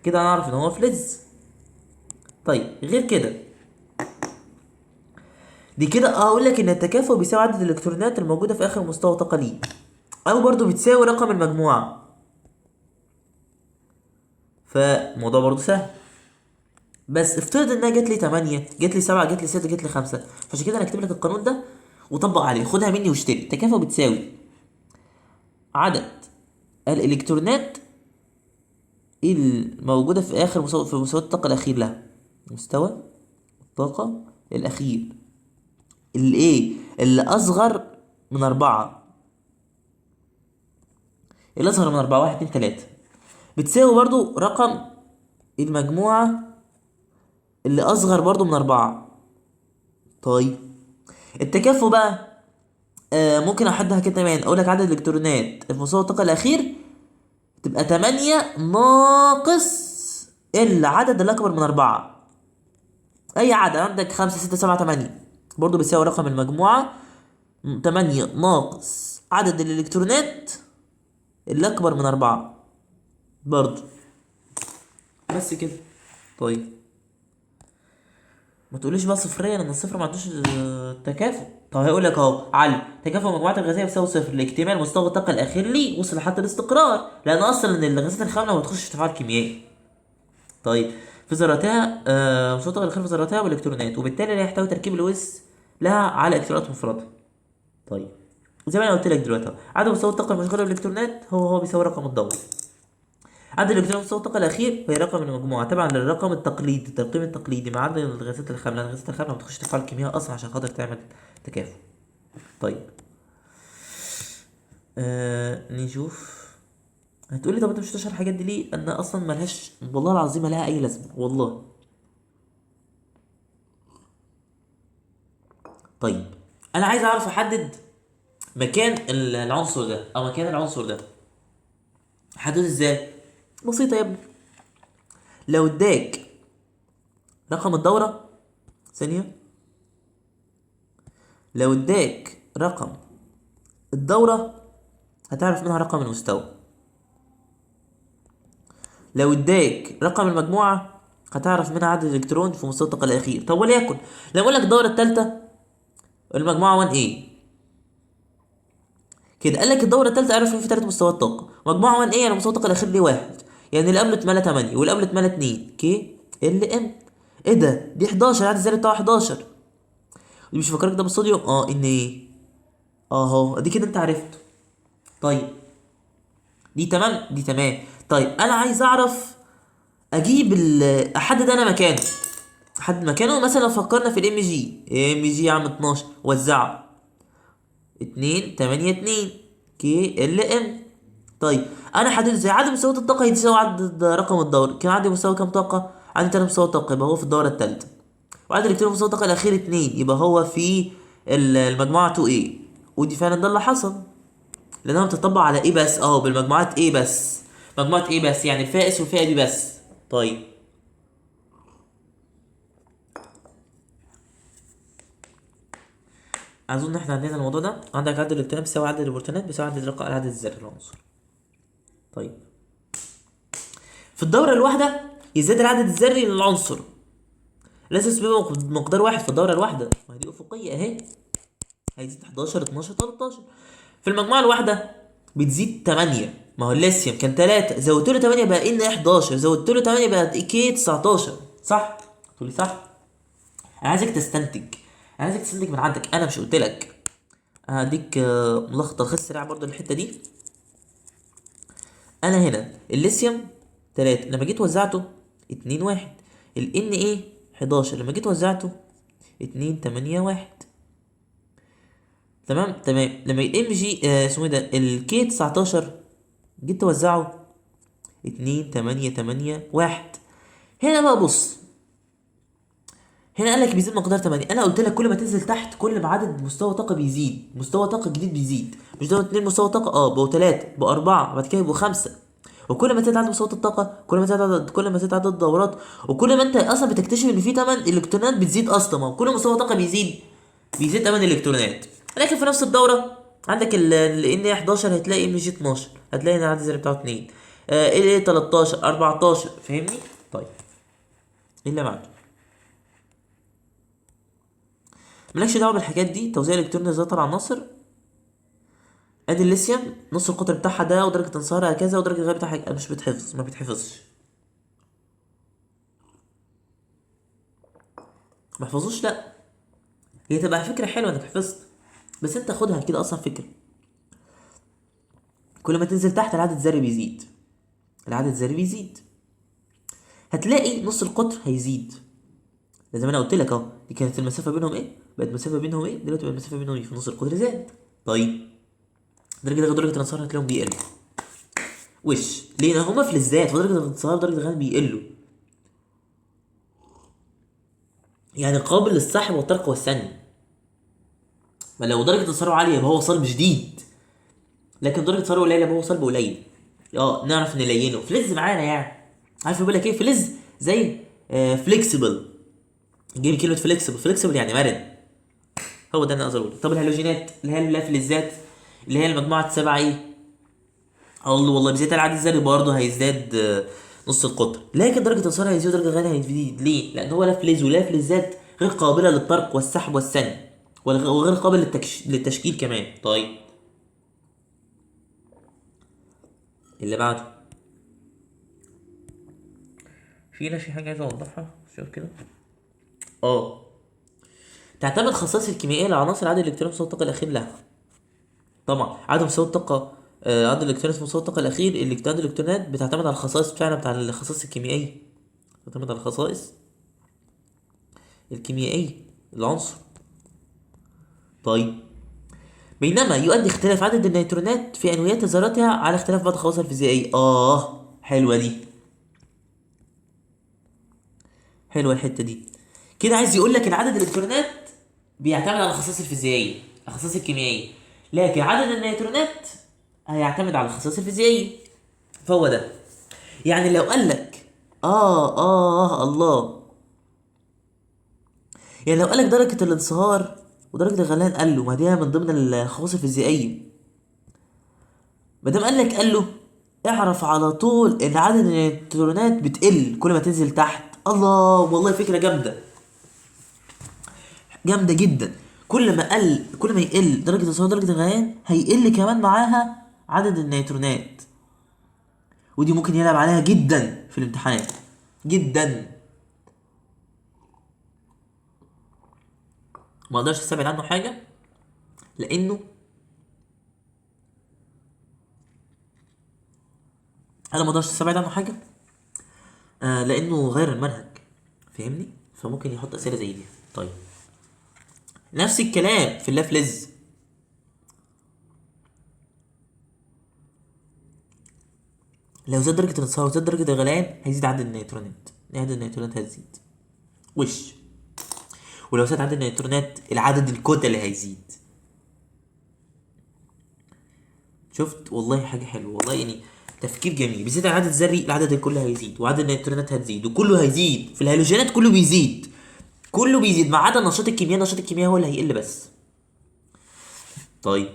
Speaker 2: كده هنعرف ان هو فلز. طيب غير كده دي كده اقول لك ان التكافؤ بيساوي عدد الالكترونات الموجوده في اخر مستوى طاقه ليه، او برضو بتساوي رقم المجموعه. فالموضوع برضو سهل، بس افترض انها جات لي 8 جات لي 7 جات لي 6 جات لي 5. فعشان كده انا هكتب لك القانون ده وطبق عليه، خدها مني واشتري. التكافؤ بتساوي عدد الالكترونات الموجوده في اخر مستوى الطاقه الاخير لها. مستوى الطاقه الاخير اللي اصغر من 4. اللي اصغر من 4 1 2 3 بتساوي برضو رقم المجموعة اللي اصغر برضو من 4. طيب التكافؤ بقى ممكن احدها كده كمان، اقول لك عدد الالكترونات في مستوى الطاقة الاخير تبقى 8 ناقص العدد اللي اكبر من 4. اي عدد عندك 5 6 7 8 برضو بتساوي رقم المجموعة 8 ناقص عدد الالكترونات اللي اكبر من 4 برضو. بس كده. طيب ما تقوليش بقى صفريا ان الصفر ما عندوش تكافؤ. طب هيقول لك اهو علي تكافؤ المجموعات الغازيه بيساوي صفر لاكتمال مستوى الطاقه الاخير ليه وصل لحد الاستقرار، لان اصلا الغازات الخامله ما بتخش في تفاعل كيميائي. طيب في ذراتها مستوى الطاقه الاخير في ذراتها والالكترونات، وبالتالي لا يحتوي تركيب الوز لها على الكترونات مفرده. طيب زي ما انا قلت لك دلوقتي اهو، عدد مستوى الطاقه المشغوله بالالكترونات هو بيساوي رقم الدوري. عدد الالكترونات مستوى الطاقة الأخير هي رقم المجموعة تبعا للرقم التقليدي، الترقيم التقليدي مع عدد الغازات الخاملة. الغازات الخاملة ما بتخش تفاعل كيميائي أصلا عشان خاطر تعمل تكافؤ. طيب نشوف. هتقولي طب انت مش هتشرح الحاجات دي ليه؟ أن أصلا ملهاش، والله العظيم ما لها أي لازمة والله. طيب أنا عايز أعرف أحدد مكان العنصر ده أو مكان العنصر ده. أحدده إزاي؟ بسيطة يا ابني. لو اداك رقم الدورة ثانية، لو اداك رقم الدورة هتعرف منها رقم المستوى. لو اداك رقم المجموعة هتعرف منها عدد الالكترون في مستوى الطاقة الأخير. طب وليكن لو اقول لك الدورة الثالثة المجموعة 1A كده، قال لك الدورة الثالثة اعرف ان في 3 مستويات طاقة. مجموعة 1A يعني مستوى الطاقة الأخير ليه 1، يعني اللي قبله اتملى 8 واللي قبله اتملى 2 كي ال ام. ايه ده؟ دي 11 العدد الذري بتاعه 11. دي مش فاكرك ده بالصوديوم ان ايه اهو، دي كده انت عرفت. طيب دي تمام دي تمام. طيب انا عايز اعرف اجيب احدد انا مكانه. احدد مكانه مثلا لو فكرنا في الام جي يا عم 12 وزعه 2 8 2 كي ال ام. طيب انا حددت ازاي؟ عدد مستويات الطاقه يساوي عدد رقم الدور. كان عندي مستوى كام طاقه؟ عندي 3 مستويات طاقه يبقى هو في الدوره الثالثه، وعدد الالكترون في مستوى الطاقه الاخير 2 يبقى هو في المجموعه 2A. ودي فعلا ده اللي حصل، لانها بتطبق على ايه بس اهو، بالمجموعات ايه بس، مجموعه ايه بس يعني الفائز والفئه دي بس. طيب اظن احنا عندنا الموضوع ده. عندك عدد الالكترونات بيساوي عدد البروتونات بيساوي عدد العدد الذري للعنصر. طيب في الدوره الواحده يزداد العدد الذري للعنصر، لازم يبقى مقدار واحد في الدوره الواحده، ما هي دي افقيه اهي، هيزيد 11 12 13. في المجموعه الواحده بتزيد 8، ما هو الليثيوم كان 3 زودت له 8 بقى ان 11 زودت له 8 بقى كي 19 صح؟ تقول لي صح. انا عايزك تستنتج، انا عايزك تستنتج من عندك، انا مش قلت لك. هديك ملخص سريع برضو للحته دي. انا هنا الليثيوم 3 لما جيت وزعته 2 1، ال Na 11 لما جيت وزعته 2 8 1. تمام تمام. لما الام جي اسمه ايه ده الكي 19 جيت توزعه 2 8 8 1. هنا بقى بص، هنا قال لك بيزيد مقدار 8. انا قلت لك كل ما تنزل تحت كل ما عدد مستوى طاقه بيزيد، مستوى طاقه جديد بيزيد. مش ده 2 مستوى طاقه بقوا 3 بقوا 4 بعد كده يبقوا 5. وكل ما زاد عدد مستويات الطاقه كل ما زاد عدد الدورات، وكل ما انت اصلا بتكتشف ان في 8 الكترونات بتزيد اصلا. ما كل مستوى طاقه بيزيد بيزيد امان الالكترونات. لكن في نفس الدوره عندك ال ان 11 هتلاقي ام جي 12 هتلاقي ان العدد الذري بتاعه 2 ال 13 14 فاهمني. طيب ايه اللي بعده؟ مالكش دعوه بالحاجات دي. توزيع الالكترون ذات العناصر. ادي الليثيوم نص القطر بتاعها ده ودرجه انصهارها كذا ودرجه الغياب بتاعها مش بتحفظ ما بتحفظش. ما احفظوش لا، هي تبقى فكره حلوه انك حفظت بس انت خدها كده اصلا فكره. كل ما تنزل تحت العدد الذري بيزيد، العدد الذري بيزيد هتلاقي نص القطر هيزيد. زي ما انا قلت لك اهو دي كانت المسافه بينهم ايه بقت المسافه بينهم ايه دلوقتي بقت المسافه بينهم ايه في نص القطر زاد. طيب درجه الانصهار هتلاقيهم بيقل وش ليه؟ لان هما فلزات فدرجه الانصهار ودرجه الغليان بيقلوا، يعني قابل للسحب والطرق والثاني. ما لو درجه انصهاره عاليه يبقى هو صلب شديد، لكن درجه انصهاره قليله يبقى هو صلب قليل. نعرف نلينه فلز معانا يعني. عارف بيقول لك ايه فلز؟ زي فليكسبل. جيب كلمه فليكسبل يعني مرن. هو ده انا قصدي اقوله. طب الهالوجينات اللي هي الفلزات اللي هي المجموعه 7 ايه؟ الله والله بزيادة العدد الذري برضه هيزداد نص القطر، لكن درجة انصهارها هيزيد ودرجة الغليان هيزيد. ليه؟ لأن هو لا فلز ولا فلزات غير قابلة للطرق والسحب والثني وغير قابل للتشكيل كمان. طيب اللي بعده في حاجة عايز أوضحها شوف كده. تعتمد خصائص الكيميائية لعناصر عدد الإلكترون مستوى الطاقة الأخير لها. طبعا عدد مستوى الطاقة عدد الإلكترونات مستوى الطاقة الأخير عدد الإلكترونات بتعتمد على الخصائص بتاعنا بتاع الخصائص الكيميائية. بتعتمد على الخصائص الكيميائية العنصر. طيب بينما يؤدي اختلاف عدد النيوترونات في أنويات ذراتها على اختلاف بعض خواصها الفيزيائية. حلوة دي، حلوة الحتة دي. كده عايز يقول لك ان عدد الالكترونات بيعتمد على الخصائص الفيزيائيه الخصائص الكيميائيه، لكن عدد النيوترونات هيعتمد على الخصائص الفيزيائيه. فهو ده يعني لو قال لك الله، يعني لو قال لك درجه الانصهار ودرجه الغليان قال له ما دي من ضمن الخواص الفيزيائيه، ما دام قال له اعرف على طول ان عدد النيوترونات بتقل كل ما تنزل تحت. الله والله فكره جامده جدا. كل ما يقل درجه الانصهار درجه الغليان هيقل كمان معاها عدد النيوترونات، ودي ممكن يلعب عليها جدا في الامتحانات جدا. ما اقدرش استبعد عنه حاجه لانه انا ما اقدرش استبعد عنه حاجه لانه غير المنهج فاهمني، فممكن يحط اسئله زي دي. طيب نفس الكلام في اللافلز. لو زاد درجة الانصهار وزاد درجة الغليان هيزيد عدد النيوترونات، هتزيد ولو زاد عدد النيوترونات العدد الكتلي هيزيد. شفت والله حاجة حلوة والله يعني تفكير جميل. بيزيد العدد الذري العدد الكلي هيزيد وعدد النيوترونات هتزيد وكله هيزيد. في الهالوجينات كله بيزيد ما عدا نشاط الكيمياء هو اللي هيقل بس. طيب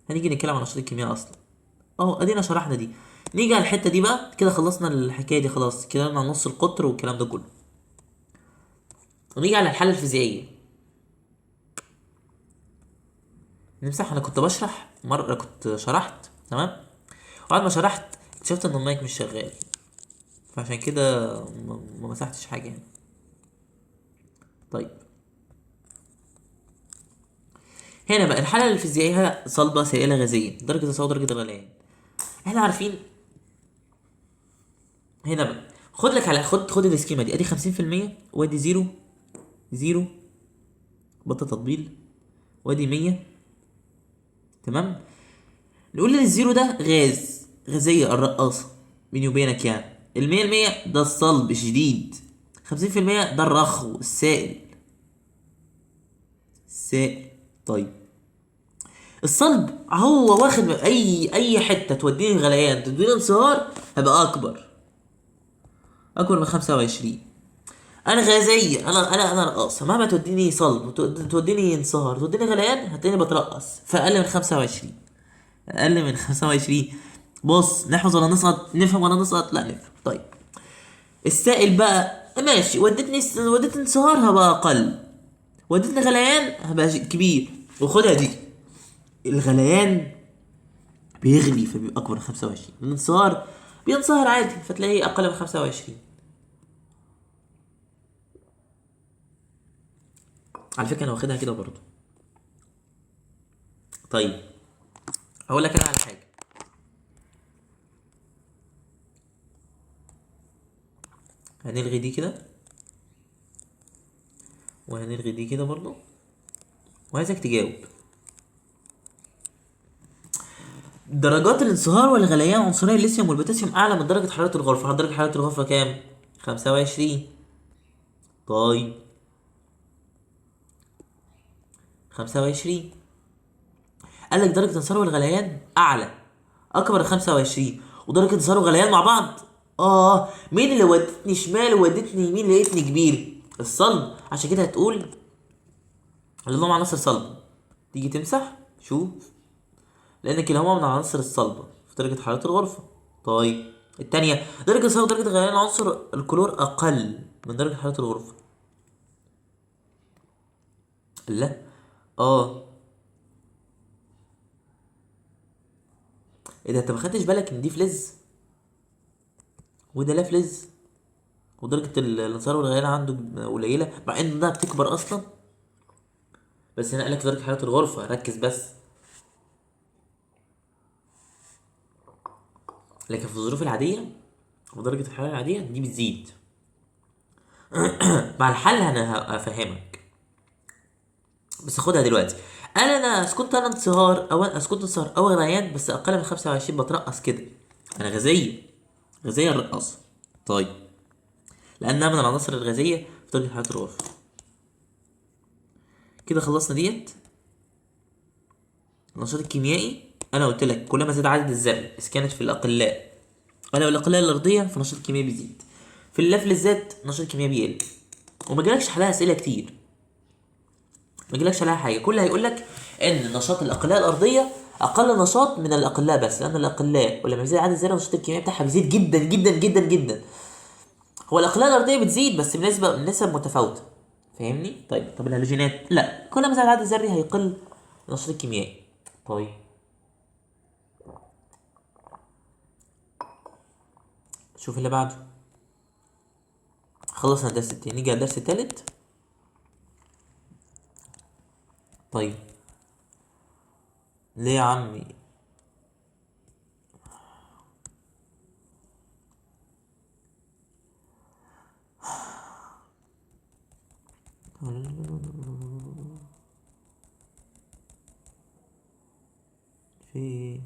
Speaker 2: هنيجي نتكلم عن نشاط الكيمياء اصلا. ادينا شرحنا دي. نيجي على الحته دي بقى كده خلصنا الحكايه دي خلاص كده عن نص القطر والكلام ده كله. ونيجي على الحاله الفيزيائيه. نمسح. انا كنت بشرح مره كنت شرحت تمام وبعد ما شرحت اكتشفت ان المايك مش شغال فعشان كده ما مسحتش حاجه يعني. طيب هنا بقى الحاله الفيزيائيه صلبه سائله غازيه درجه الصوت درجه الغليان. احنا عارفين هنا بقى خد لك على خد السكيما دي ادي 50% وادي 0 بطل تطبيل وادي 100 تمام. نقول ان الزيرو ده غازيه الرقاصه بيني وبينك يعني. ال100% ده الصلب الشديد. 50% ده الرخو السائل. طيب الصلب هو واخد اي حته توديني غليان توديني انصهار هبقى اكبر من 25. انا غازيه، انا رقاصه، مهما توديني صلب، توديني انصهار، توديني غليان، هتلاقيني بترقص في اقل من 25. اقل من 25. بص، نحفظ ولا نسقط؟ نفهم ولا نسقط؟ لا نفهم. طيب السائل بقى ماشي، ودتني انصهار هبقى اقل، ودتني غليان هبقى كبير. وخدها دي، الغليان بيغلي فبيبقى اكبر من 25، الانصهار بينصهر عادي فتلاقيه اقل من 25. على فكره انا واخدها كده برضو. طيب هقول لك انا على حاجه. هنلغي دي كده، وهنلغي دي كده برضو، وعايزك تجاوب. درجات الانصهار والغليان عنصري الليثيوم والبوتاسيوم اعلى من درجه حراره الغرفه. درجه حراره الغرفه كام؟ 25. طيب 25. قال لك درجه الانصهار والغليان اعلى، اكبر من 25، ودرجه انصهار وغليان مع بعض. مين اللي ودتني شمال وودتني يمين لقيتني كبير؟ الصلب. عشان كده هتقول اللي هم عناصر صلبه. تيجي تمسح شوف، لان كلاهما من العناصر الصلبه في درجه حراره الغرفه. طيب التانية، درجة صلب ودرجة غليان عنصر الكلور أقل من درجة حرارة الغرفة. لا. اه ايه ده، انت ما خدتش بالك ان دي فلز وده لا فلز، ودرجة الانصهار والغليان عنده قليلة مع ان ده بتكبر اصلا؟ بس هنا قالك في درجة حرارة الغرفة، ركز بس. لكن في الظروف العادية ودرجة الحرارة العادية دي بتزيد. مع الحل انا هفهمك، بس خدها دلوقتي. انا اسكت، انا انصهار او اسكت انصهار او غليان بس اقل من 25 بترقص كده. انا غازية، غازية الرقاصة. طيب لانها من العناصر الغازية في درجة حرارة الغرفة. كده خلصنا ديت. النشاط الكيميائي انا قلت لك كلما زاد عدد الذرات اذا كانت في الاقلاء ولا الاقلاء الارضيه فالنشاط الكيميائي بيزيد. في اللافلزات النشاط الكيميائي بيقل. وما جالكش عليها اسئله كتير، ما جالكش عليها حاجه، كل هيقول لك ان نشاط الاقلاء الارضيه اقل نشاط من الاقلاء، بس لان الاقلاء ولما بيزيد عدد الذرات النشاط الكيميائي بتاعها بيزيد جدا جدا جدا جدا. هو الاقلاء الارضيه بتزيد بس بنسب متفاوته، فاهمني؟ طب الهالوجينات لا، كل ما زاد العدد الذري هيقل النشاط الكيميائي. طيب شوف اللي بعده. خلصنا الدرس التاني، نيجي على الدرس التالت. طيب ليه يا عمي؟ في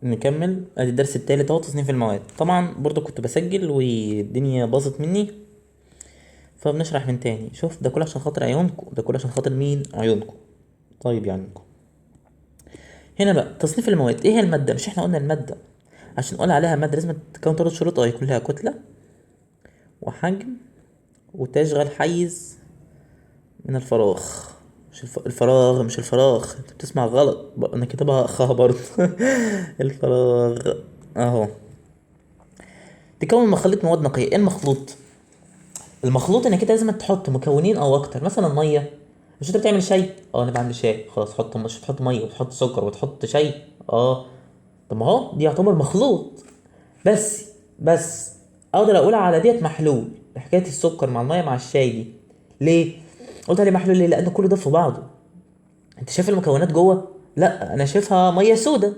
Speaker 2: نكمل ادي الدرس التالت اهو، تصنيف المواد. طبعا برضو كنت بسجل والدنيا باظت مني فبنشرح من تاني. شوف ده كله عشان خاطر عيونكم، ده كله عشان خاطر مين؟ عيونكم. طيب يعني هنا بقى تصنيف المواد. ايه هي المادة؟ مش احنا قلنا المادة عشان نقول عليها مادة لازم تكون 3 شروط؟ يكون لها كتلة وحجم وتشغل حيز من الفراغ. مش الفراغ، مش الفراغ، انت بتسمع غلط، انا كاتبها خ برضه. الفراغ اهو. تكون مخلوط مواد نقية. ايه المخلوط؟ المخلوط انك انت لازم تحط مكونين او اكتر. مثلا ميه، مش انت بتعمل شاي؟ انا بعمل شاي، خلاص حط، مش تحط ميه وتحط سكر وتحط شاي؟ طب ما هو دي يعتبر مخلوط. بس اقدر اقول على ديت محلول. حكايه السكر مع الميه مع الشاي دي ليه قلت عليه محلول؟ ليه؟ لان كل ده في بعضه. انت شايف المكونات جوه؟ لا انا شايفها ميه سودا،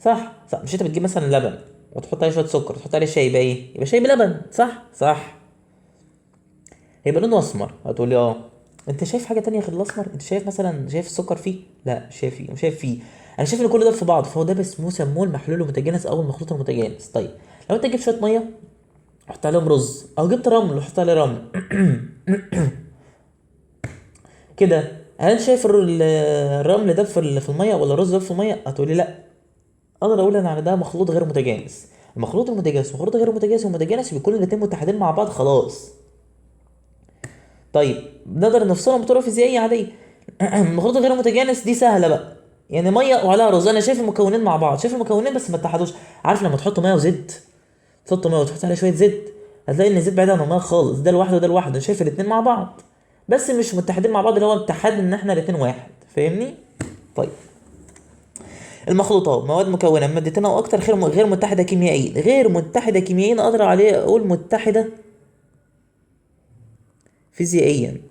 Speaker 2: صح؟ مش انت بتجيب مثلا لبن وتحط عليه شويه سكر وتحط عليه شاي، يبقى ايه؟ يبقى شاي بلبن، صح. هيبقى لونه اسمر. هتقول لي انت شايف حاجه تانية غير الاسمر؟ انت شايف مثلا، شايف السكر فيه؟ لا مش شايف فيه، مش شايف فيه. انا شايف ان كل ده في بعض، فهو ده اسمه سموه المحلول المتجانس او المخلوط المتجانس. طيب لو انت جبت شويه ميه حط عليهم رز، او جبت رمل وحط عليه رمل كده هل شايف الرمل ده في الميه ولا الرز ده في الميه؟ هتقولي لا. اقدر اقول انا على ده مخلوط غير متجانس. المخلوط المتجانس والمخلوط غير متجانس والمتجانس بيكونوا الاتنين متحدين مع بعض خلاص. طيب نقدر نفصلهم بطرق فيزيائيه عاديه. المخلوط الغير متجانس دي سهله بقى، يعني ميه وعليها رز، انا شايف المكونين مع بعض، شايف المكونين بس ما اتحدوش. عارف لما تحط ميه وزيت، تحط ميه وتحط عليها شويه زيت، هتلاقي ان الزيت بعيد عن الميه خالص، ده لوحده وده لوحده، شايف الاتنين مع بعض بس مش متحدين مع بعض، اللي هو اتحاد ان احنا الاتنين واحد، فاهمني؟ طيب المخلوطات مواد مكونه من مادتين او اكتر غير متحده كيميائيا. غير متحده كيميائيا اقدر عليه اقول متحده فيزيائيا،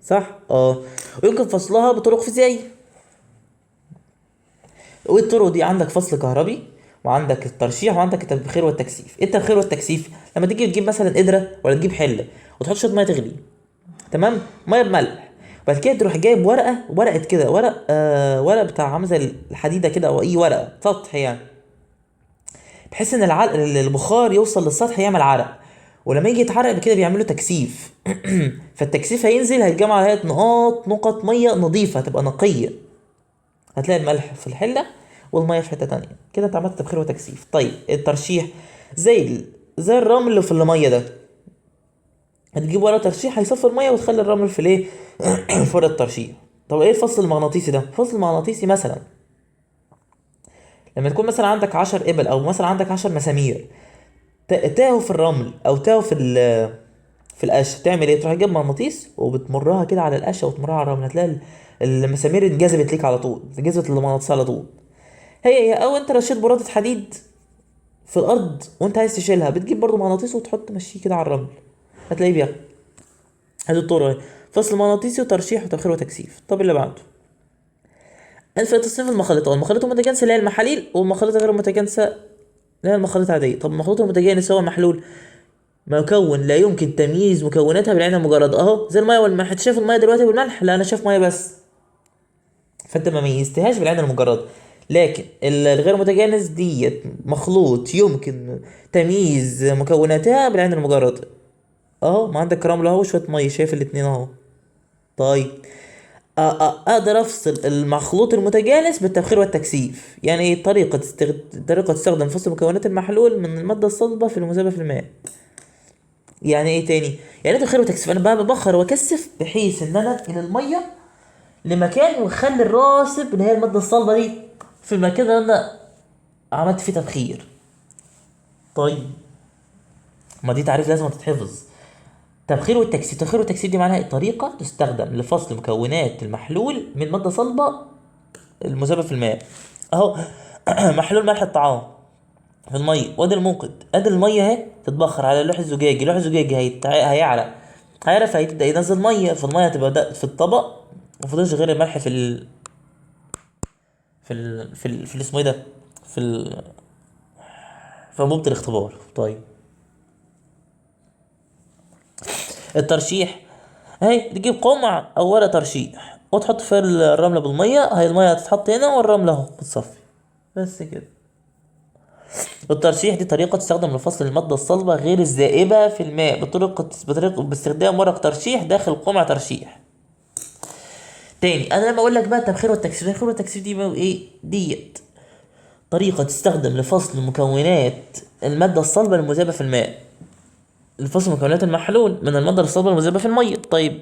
Speaker 2: صح؟ ويمكن فصلها بطرق فيزيائيه. والطرق دي عندك فصل كهربي، وعندك الترشيح، وعندك التبخير والتكثيف. ايه التبخير والتكثيف؟ لما تيجي تجيب مثلا قدره ولا تجيب حله وتحط شويه ميه تغلي، تمام، ميه بملح، وبعد كده تروح جايب ورقه كده، ورق بتاع عامل زي الحديده كده او اي ورقه سطح يعني، بحيث ان البخار يوصل للسطح يعمل عرق، ولما يجي يتحرق بكده بيعملوا تكثيف. فالتكثيف هينزل هيتجمع عليها نقط ميه نظيفه هتبقى نقيه، هتلاقي الملح في الحله والميه في حته تانية، كده انت عملت تبخير وتكثيف. طيب الترشيح زي الرمل اللي في الميه ده، هتجيب ورقه ترشيح هيصفي الميه وتخلي الرمل في الايه؟ في ورقه الترشيح. طب ايه الفصل المغناطيسي ده؟ الفصل المغناطيسي مثلا لما تكون مثلا عندك 10 ابل او مثلا عندك 10 مسامير تاهوا في الرمل او تاهوا في القش، تعمل ايه؟ تروح تجيب مغناطيس وبتمرها كده على القشه وتمرها على الرمل، هتلاقي المسامير انجذبت ليك على طول، انجذبت للمغناطيس على طول. هي او انت رشيت برادة حديد في الارض وانت عايز تشيلها، بتجيب برضو مغناطيس وتحط مشيه كده على الرمل، هتلاقيه بياخد. هذه الطرق اهي، فصل مغناطيسي وترشيح وتبخير وتكثيف. طب اللي بعده في تصنيف المخالط، المخالط المتجانسه اللي هي المحاليل، والمخالط غير المتجانسه اللي هي المخالط العاديه. طب المخلوط المتجانس هو محلول مكون لا يمكن تمييز مكوناتها بالعين المجرده، اهو زي الميه والملح. انت شايف الميه دلوقتي والملح؟ لا انا شايف ميه بس، فانت ما ميزتهاش بالعين المجرده. لكن الغير متجانس ديت مخلوط يمكن تمييز مكوناتها بالعين المجرده، اهو ما عندك رمل اهو شويه ميه، شايف الاتنين اهو. طيب اقدر افصل المخلوط المتجانس بالتبخير والتكثيف، يعني طريقه تستخدم فصل مكونات المحلول من الماده الصلبه في المذابه في الماء. يعني ايه تاني؟ يعني تبخير وتكثيف، انا بقى ببخر واكثف بحيث ان انا انقل الميه لمكان واخلي الراسب اللي هي الماده الصلبه دي في المكان اللي انا عملت فيه تبخير. طيب ما دي تعريف لازم تتحفظ. تبخير والتكثيف دي معناها طريقه تستخدم لفصل مكونات المحلول من ماده صلبه المذابه في الماء، اهو. محلول ملح الطعام في الميه، وادي الموقد، ادي الميه اهي تتبخر على اللوح الزجاجي، اللوح الزجاجي هيعرق، فهيبدا ينزل ميه، فالميه هتبقى في الطبق، مفضلش غير الملح في اسمه ايه ده، في في انبوبه الاختبار. طيب الترشيح اهي، تجيب قمع او ورق ترشيح وتحط فيها الرمله بالميه، هي الميه هتتحط هنا والرمله اهو بتصفي، بس كده. الترشيح دي طريقة تستخدم لفصل المادة الصلبة غير الذائبة في الماء باستخدام ورق ترشيح داخل قمع ترشيح. تاني انا لما اقول لك بقى التبخير والتكثيف دي بقى ايه؟ ديت طريقة تستخدم لفصل مكونات المادة الصلبة المذابة في الماء، لفصل مكونات المحلول من المادة الصلبة المذابة في المية. طيب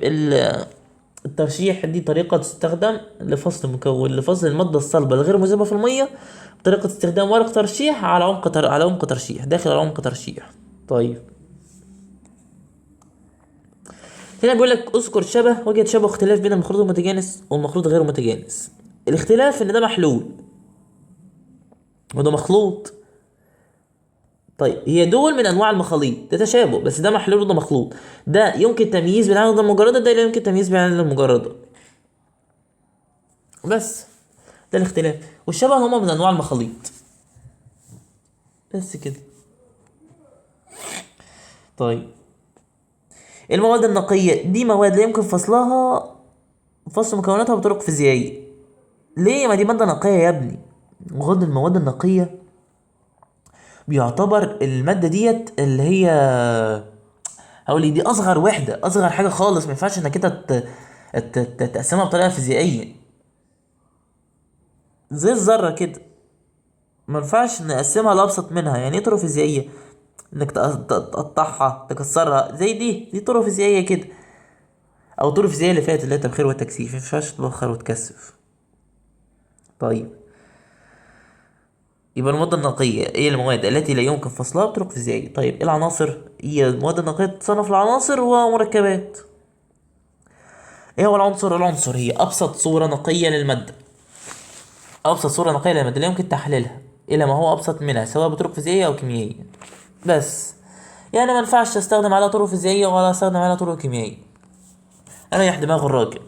Speaker 2: الترشيح دي طريقة تستخدم لفصل المادة الصلبة الغير مذابة في المية بطريقة استخدام ورق ترشيح على عمق ترشيح داخل عمق ترشيح. طيب هنا بيقول لك اذكر وجد شبه اختلاف بين المخلوط المتجانس والمخلوط غير المتجانس. الاختلاف ان ده محلول وده مخلوط. طيب هي دول من انواع المخاليط، ده تشابه، بس ده محلول وده مخلوط، ده يمكن تمييز بالعين المجرده، ده لا يمكن تمييز بالعين المجرده، بس ده الاختلاف. والشبه هما من انواع المخاليط، بس كده. طيب المواد النقية دي مواد لا يمكن فصل مكوناتها بطرق فيزيائية. ليه؟ ما دي مادة نقية يا ابني. المواد النقية بيعتبر المادة ديت اللي هي هقول لي دي اصغر وحده، اصغر حاجه خالص، ما ينفعش انك انت تقسمها بطريقه فيزيائيه زي الذره كده. ما ينفعش نقسمها لابسط منها. يعني ايه طرق فيزيائيه؟ انك تقطعها تكسرها، زي دي طرق فيزيائيه كده. او طرق فيزيائيه اللي فاتت اللي هي التبخير والتكثيف، ما ينفعش تبخر وتكثف. طيب، يبقى المواد النقية هي المواد التي لا يمكن فصلها بطرق فيزيائية. طيب ايه العناصر؟ هي المواد النقية تصنف لعناصر ومركبات. ايه هو العنصر؟ العنصر هي ابسط صورة نقية للمادة، ابسط صورة نقية للمادة لا يمكن تحليلها الى ما هو ابسط منها سواء بطرق فيزيائية او كيميائية. بس يعني ما ينفعش استخدم عليها طرق فيزيائية ولا استخدم عليها طرق كيميائية. اريح دماغ الراجل.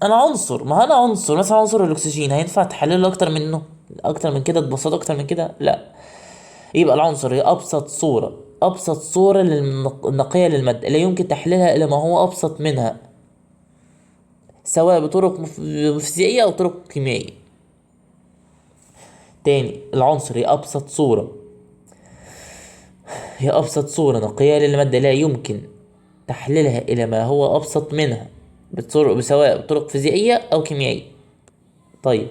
Speaker 2: انا عنصر، ما انا عنصر مثلا عنصر الاكسجين هينفع تحلله اكتر منه؟ اكتر من كده تبسط اكتر من كده؟ لا. يبقى العنصر هي ابسط صورة النقية للمادة لا يمكن تحليلها الى ما هو ابسط منها سواء بطرق فيزيائية او طرق كيميائية. تاني، العنصر هي ابسط صورة نقية للمادة لا يمكن تحليلها الى ما هو ابسط منها سواء بطرق فيزيائية او كيميائية. طيب،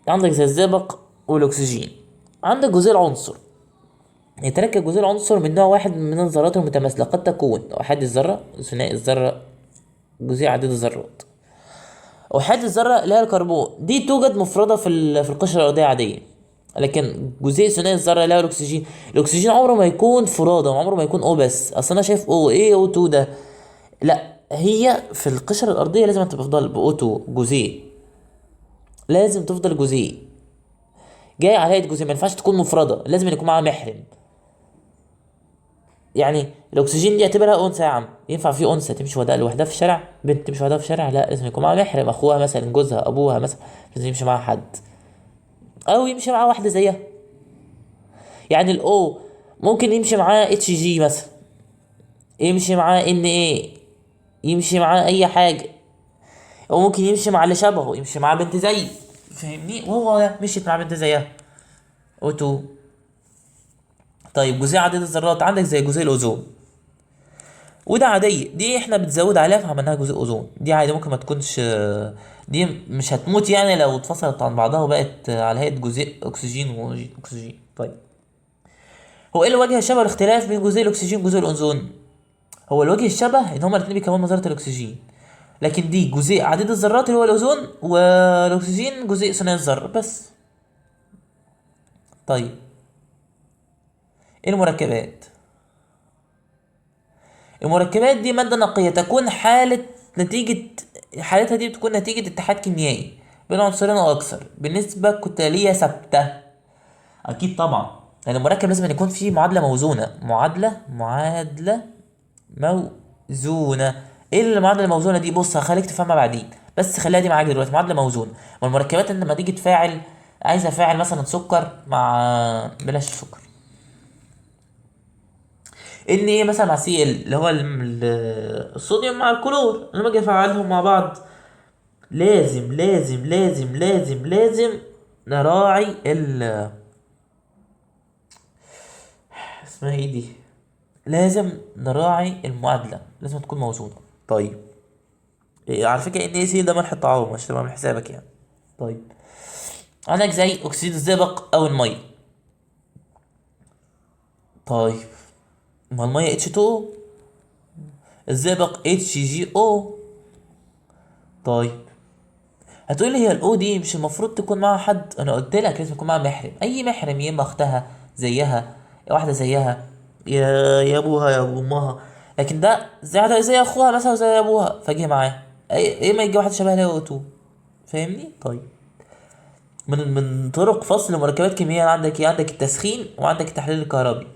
Speaker 2: عندك زي الزئبق والاكسجين. عندك جزيء العنصر يتركب جزيء العنصر من نوع واحد من الذرات المتماثلة، قد تكون أحاد الذرة، ثنائي الذرة، جزيء عديد الذرات. أحاد الذرة اللي هي الكربون دي توجد مفردة في القشرة الأرضية عادية، لكن جزيء ثنائي الذرة اللي هو الأكسجين عمره ما يكون فرادة وعمره ما يكون O بس. أصل أنا شايف O، إيه O2 ده؟ لا، هي في القشرة الأرضية لازم تفضل بO2 جزيء، لازم تفضل جزيء جاي على هيئة جزيء، ما ينفعش تكون مفردة، لازم يكون معاها محرم. يعني الاكسجين دي اعتبرها انثى يا عم، ينفع في انثى تمشي لوحدها في الشارع؟ بنت تمشي لوحدها في الشارع؟ لا، لازم يكون معاها محرم، اخوها مثلا، جوزها، ابوها مثلا، لازم يمشي معاها حد، او يمشي معاها واحده زيها. يعني الاو ممكن يمشي معاه اتش جي مثلا، يمشي معاه ان ايه، يمشي معاه اي حاجه، او ممكن يمشي مع اللي شبهه، يمشي معاه بنت زي، فاهمني؟ وهو مشيت مع بنت زيها او 2. طيب، جزيء عديد الذرات عندك زي جزيء الاوزون، وده عادية، دي احنا بتزود عليها فعملناها جزء اوزون. دي عادي ممكن ما تكونش، دي مش هتموت يعني لو اتفصلت عن بعضها وبقت على هيئة جزيء اكسجين واكسجين. طيب، هو ايه الوجه الشبه الاختلاف بين جزيء الاكسجين وجزيء الاوزون؟ هو الوجه الشبه ان هما الاتنين بيكونوا نظرة الاكسجين، لكن دي جزيء عديد الذرات اللي هو الاوزون، والاكسجين جزيء ثنائي الذرة بس. طيب، ايه المركبات؟ المركبات دي مادة نقية تكون حالتها دي بتكون نتيجة اتحاد كيميائي بين عنصرين أو أكثر بنسبة كتلية ثابتة. أكيد طبعا، لأن المركب لازم أن يكون فيه معادلة موزونة. معادلة موزونة. إيه المعادلة الموزونة دي؟ بص هخليك تفهمها بعدين، بس خليها دي معاك دلوقتي. معادلة موزونة، والمركبات لما تيجي تفاعل، عايز أفاعل مثلا سكر مع، بلاش سكر، ان ايه مثلا مع سي ال اللي هو الصوديوم مع الكلور، لما اجي افعلهم مع بعض لازم لازم لازم لازم لازم نراعي اسمها ايه دي، لازم نراعي المعادلة، لازم تكون موزونة. طيب، على فكرة ان اي سي ده ملح الطعام، مش تبقى من حسابك يعني. طيب، عندك زي اكسيد الزئبق او المية. طيب، ما المية H2O، الزئبق HGO. طيب، هتقول لي هي الاو دي مش المفروض تكون معاها حد؟ انا قلت لك لازم يكون معاها محرم، اي محرم، يا اما اختها زيها، يا واحده زيها، يا ابوها يا ابو امها. لكن ده زي اخوها مثلا زي ابوها فجه معاه، ايه ما يجي واحد شبه لها او 2، فاهمني؟ طيب، من طرق فصل مركبات كيميائيه عندك ايه؟ عندك التسخين وعندك التحليل الكهربي.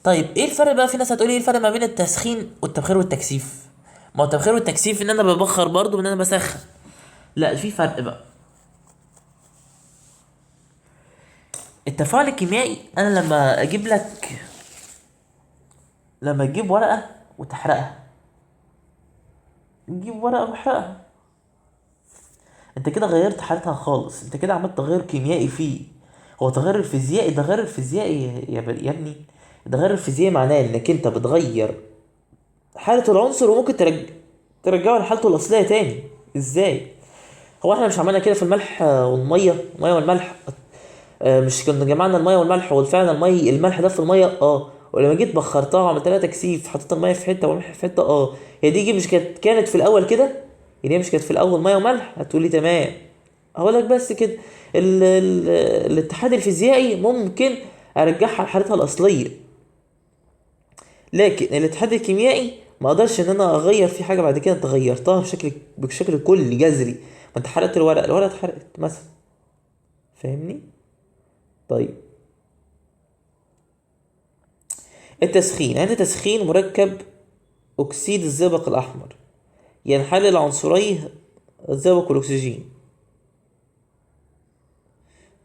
Speaker 2: طيب، ايه الفرق بقى؟ في ناس هتقول ايه الفرق ما بين التسخين والتبخير والتكثيف؟ ما هو التبخير والتكثيف ان انا ببخر برضو وان انا بسخن. لا، في فرق بقى. التفاعل الكيميائي، انا لما تجيب ورقة وتحرقها، تجيب ورقة واحرقها، انت كده غيرت حالتها خالص، انت كده عملت تغير كيميائي فيه. هو تغير الفيزيائي ده غير الفيزيائي يا ابني. التغير الفيزيائي معناه انك انت بتغير حالة العنصر وممكن ترجعه لحالته الأصلية تاني. ازاي؟ هو احنا مش عملنا كده في الملح والمية، المية والملح؟ مش كنا جمعنا المية والملح وفعلا الملح ده في المية؟ ولما جيت بخرتها وعملت لها تكثيف، حطيت المية في حتة والملح في حتة. هي دي مش كانت في الأول كده؟ يعني هي مش كانت في الأول مية وملح؟ هتقولي تمام. هقولك بس كده، الاتحاد الفيزيائي ممكن ارجعها لحالتها الأصلية، لكن الاتحاد الكيميائي ما اقدرش ان انا اغير فيه حاجه بعد كده انت غيرتها بشكل كلي جذري. ما انت حرقت الورقه اتحرقت مثلا، فاهمني؟ طيب، التسخين. عند تسخين مركب اكسيد الزئبق الاحمر ينحل عنصريه الزئبق والاكسجين.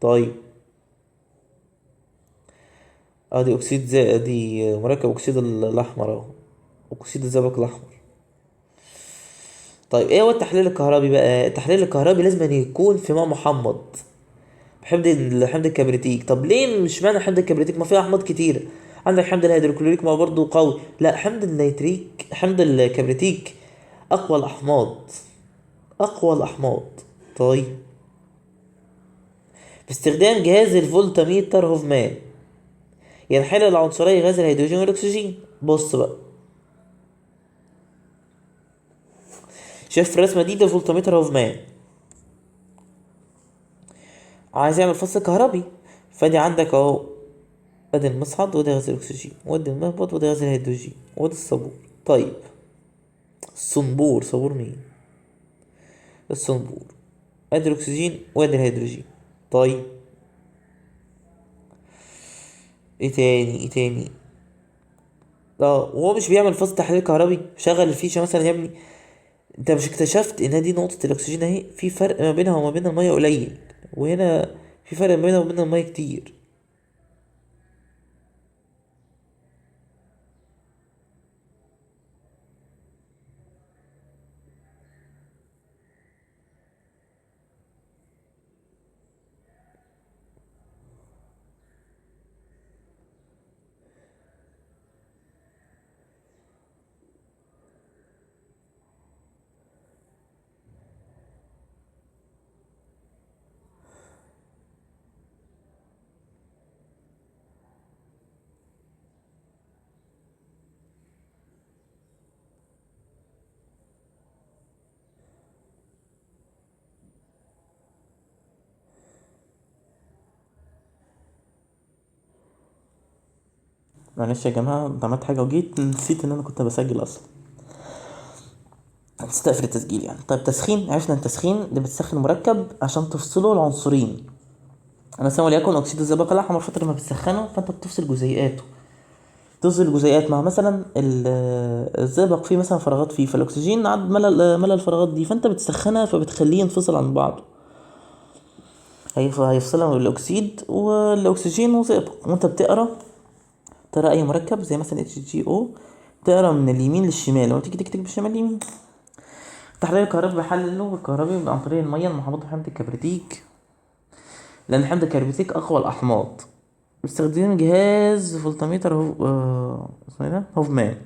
Speaker 2: طيب، ادي دي مركب اكسيد الاحمر اهو، اكسيد الزئبق الاحمر. طيب، ايه هو التحليل الكهربي بقى؟ التحليل الكهربي لازم أن يكون في ماء محمض حمض الكبريتيك. طب ليه مش معنى حمض الكبريتيك؟ ما فيه احماض كتير. عندك حمض الهيدروكلوريك، ما هو برضه قوي. لا، حمض الكبريتيك اقوى الاحماض. طيب، باستخدام جهاز الفولتميتر هوفمان ينحل العنصري غاز الهيدروجين والاكسجين. بص بقى، شايف الرسمه دي؟ ده فولتميتر هوفمان عايز يعمل فصل كهربي. فدي عندك اهو، ادي المصعد وده غاز الاكسجين، وادي المهبط وده غاز الهيدروجين، وادي الصابون. طيب، صابور مين؟ الصنبور. ادي الاكسجين وادي الهيدروجين. طيب، ايه تاني؟ وهو مش بيعمل فصل تحليل كهربي، شغل الفيشه مثلا يا ابني. انت مش اكتشفت ان دي نقطه الاكسجين اهي في فرق ما بينها وما بين الميه قليل، وهنا في فرق ما بينها وما بين الميه كتير. معلش يا جماعه، انت عملت حاجه وجيت نسيت ان انا كنت بسجل اصلا، نسيت اقفل التسجيل يعني. طيب، تسخين. عرفنا التسخين اللي بتسخن مركب عشان تفصله العنصرين. مثلا وليكن اكسيد الزئبق الاحمر، فتره ما بتسخنه فانت بتفصل جزيئاته. تفصل الجزيئات مع مثلا الزئبق فيه مثلا فراغات فيه، فالاكسجين عد ملى الفراغات دي، فانت بتسخنها فبتخليه ينفصل عن بعضه. هيفصلها الاكسيد والاكسجين وزئبق. وانت تقرا اي مركب زي مثلا HGO، تقرا من اليمين للشمال. لما تيجي تكتب بالشمال اليمين. تحليل الكهربي بيحلله الكهربي عن طريق الميه المحمضه بحمض الكبريتيك، لان حمض الكبريتيك اقوى الاحماض. باستخدام جهاز فولتميتر اسمه ايه ده؟ هوفمان.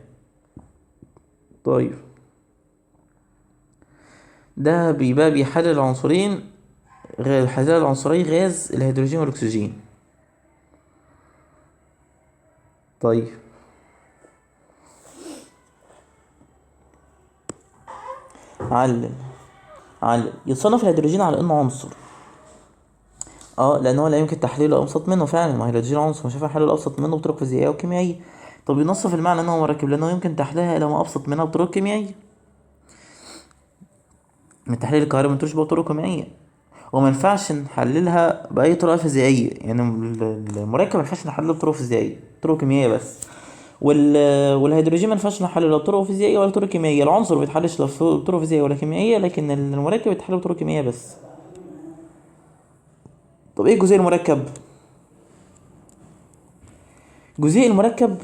Speaker 2: طيب، ده بيبقى بيحلل العنصرين، حلل العنصري غاز الهيدروجين والاكسجين. طيب، علل يتصنف الهيدروجين على انه عنصر، لان هو لا يمكن تحليله ابسط منه. فعلا، ما الهيدروجين عنصر، مش هينفع حله الابسط منه بطرق فيزيائيه وكيميائيه. طب ينصف المعنى ان هو مركب لانه يمكن تحليلها الى ما ابسط منها بطرق كيميائيه. من التحليل الكهربائي ما تروش بطرق كيميائيه، وما ينفعش نحللها باي طريقه فيزيائيه. يعني المركب ما ينفعش نحلله بطرق فيزيائيه، طرق كيميائيه بس. والهيدروجين ما ينفعش نحلله لا بطرق فيزيائيه ولا طرق كيميائيه. العنصر ما بيتحلش لا بطرق فيزيائيه ولا كيميائيه، لكن المركب بيتحل بطرق كيميائيه بس. طب ايه جزيء المركب؟ جزيء المركب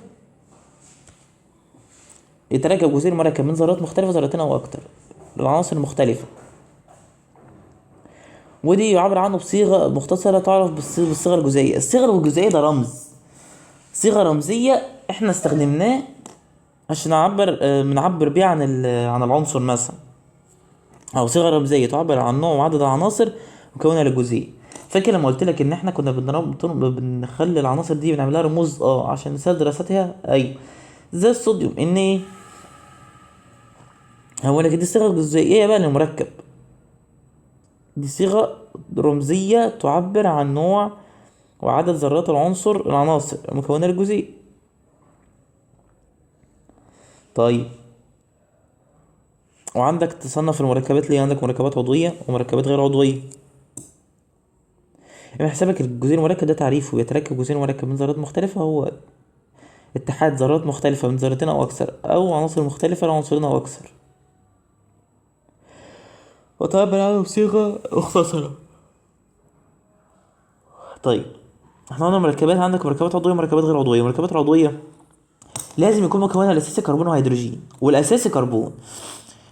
Speaker 2: يتركب جزيء المركب من ذرات مختلفه، ذرتين او اكتر، لعناصر مختلفه. ودي يعبر عنه بصيغه مختصره تعرف بالصيغه الجزيئيه. الصيغه الجزيئيه ده رمز. صيغة رمزية احنا استخدمناه عشان بنعبر بيه عن العنصر مثلا، او صيغة رمزية تعبر عن نوع وعدد العناصر مكونة للجزيء. فاكر لما قلت لك ان احنا كنا بنخلي العناصر دي بنعملها رموز عشان نسهل دراستها؟ ايوه، زي الصوديوم ان ايه، هقول لك دي صيغة جزيئية بقى للمركب، دي صيغة رمزية تعبر عن نوع وعدد ذرات العناصر المكونة للجزيء. طيب، وعندك تصنف المركبات ليه، عندك مركبات عضوية ومركبات غير عضوية. يبقى حسابك الجزيء المركب ده تعريفه بيتركب جزيء مركب من ذرات مختلفة، هو اتحاد ذرات مختلفة من ذرتين أو أكثر، أو عناصر مختلفة لعنصرين أو أكثر، وتعبر عنه بصيغة مختصرة. طيب، احنا قلنا مركبات، عندك مركبات عضوية ومركبات غير عضوية. مركبات العضوية لازم يكون مكونها الأساسي كربون وهيدروجين، والأساسي كربون.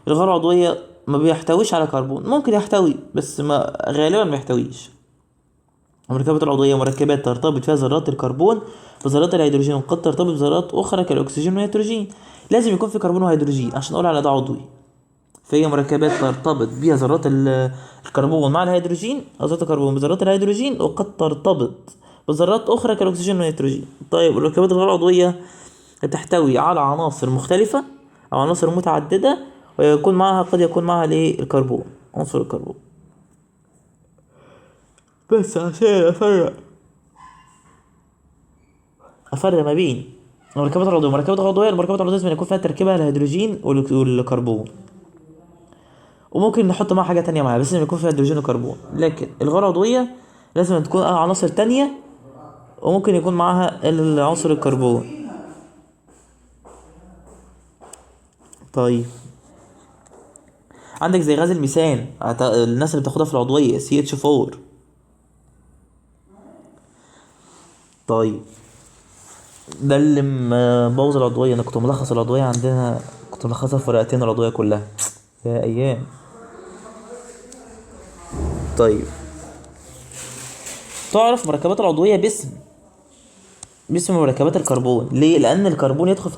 Speaker 2: الغير عضوية ما بيحتويش على كربون، ممكن يحتوي بس غالبا ما يحتويش. المركبات العضوية مركبات ترتبط فيها ذرات الكربون بذرات الهيدروجين، وقد ترتبط بذرات أخرى كالأكسجين والنيتروجين. لازم يكون في كربون وهيدروجين عشان أقول على ده عضوي. فهي مركبات ترتبط بها ذرات الكربون مع الهيدروجين، أو ذرات الكربون بذرات الهيدروجين، وقد ترتبط بذرات أخرى كالأكسجين والنيتروجين. طيب، المركبات الغير عضوية تحتوي على عناصر مختلفة أو عناصر متعددة، قد يكون معها الكربون، عنصر الكربون. بس عشان أفرق ما بين المركبات العضوية والمركبات الغير عضوية، المركبات العضوية لازم يكون فيها تركيبها الهيدروجين والكربون، وممكن نحط معاها حاجة تانية معاها، بس لازم يكون فيها هيدروجين وكربون. لكن الغير عضوية لازم تكون عناصر تانية، وممكن يكون معاها العنصر الكربون. طيب، عندك زي غاز الميثان، الناس اللي بتاخدها في العضوية CH4. طيب، ده اللي مبوظ العضوية. انا كنت ملخص العضوية عندنا، كنت ملخصها في ورقتين العضوية كلها، يا ايام. طيب، تعرف مركبات العضوية باسم مركبات الكربون. ليه؟ لان الكربون يدخل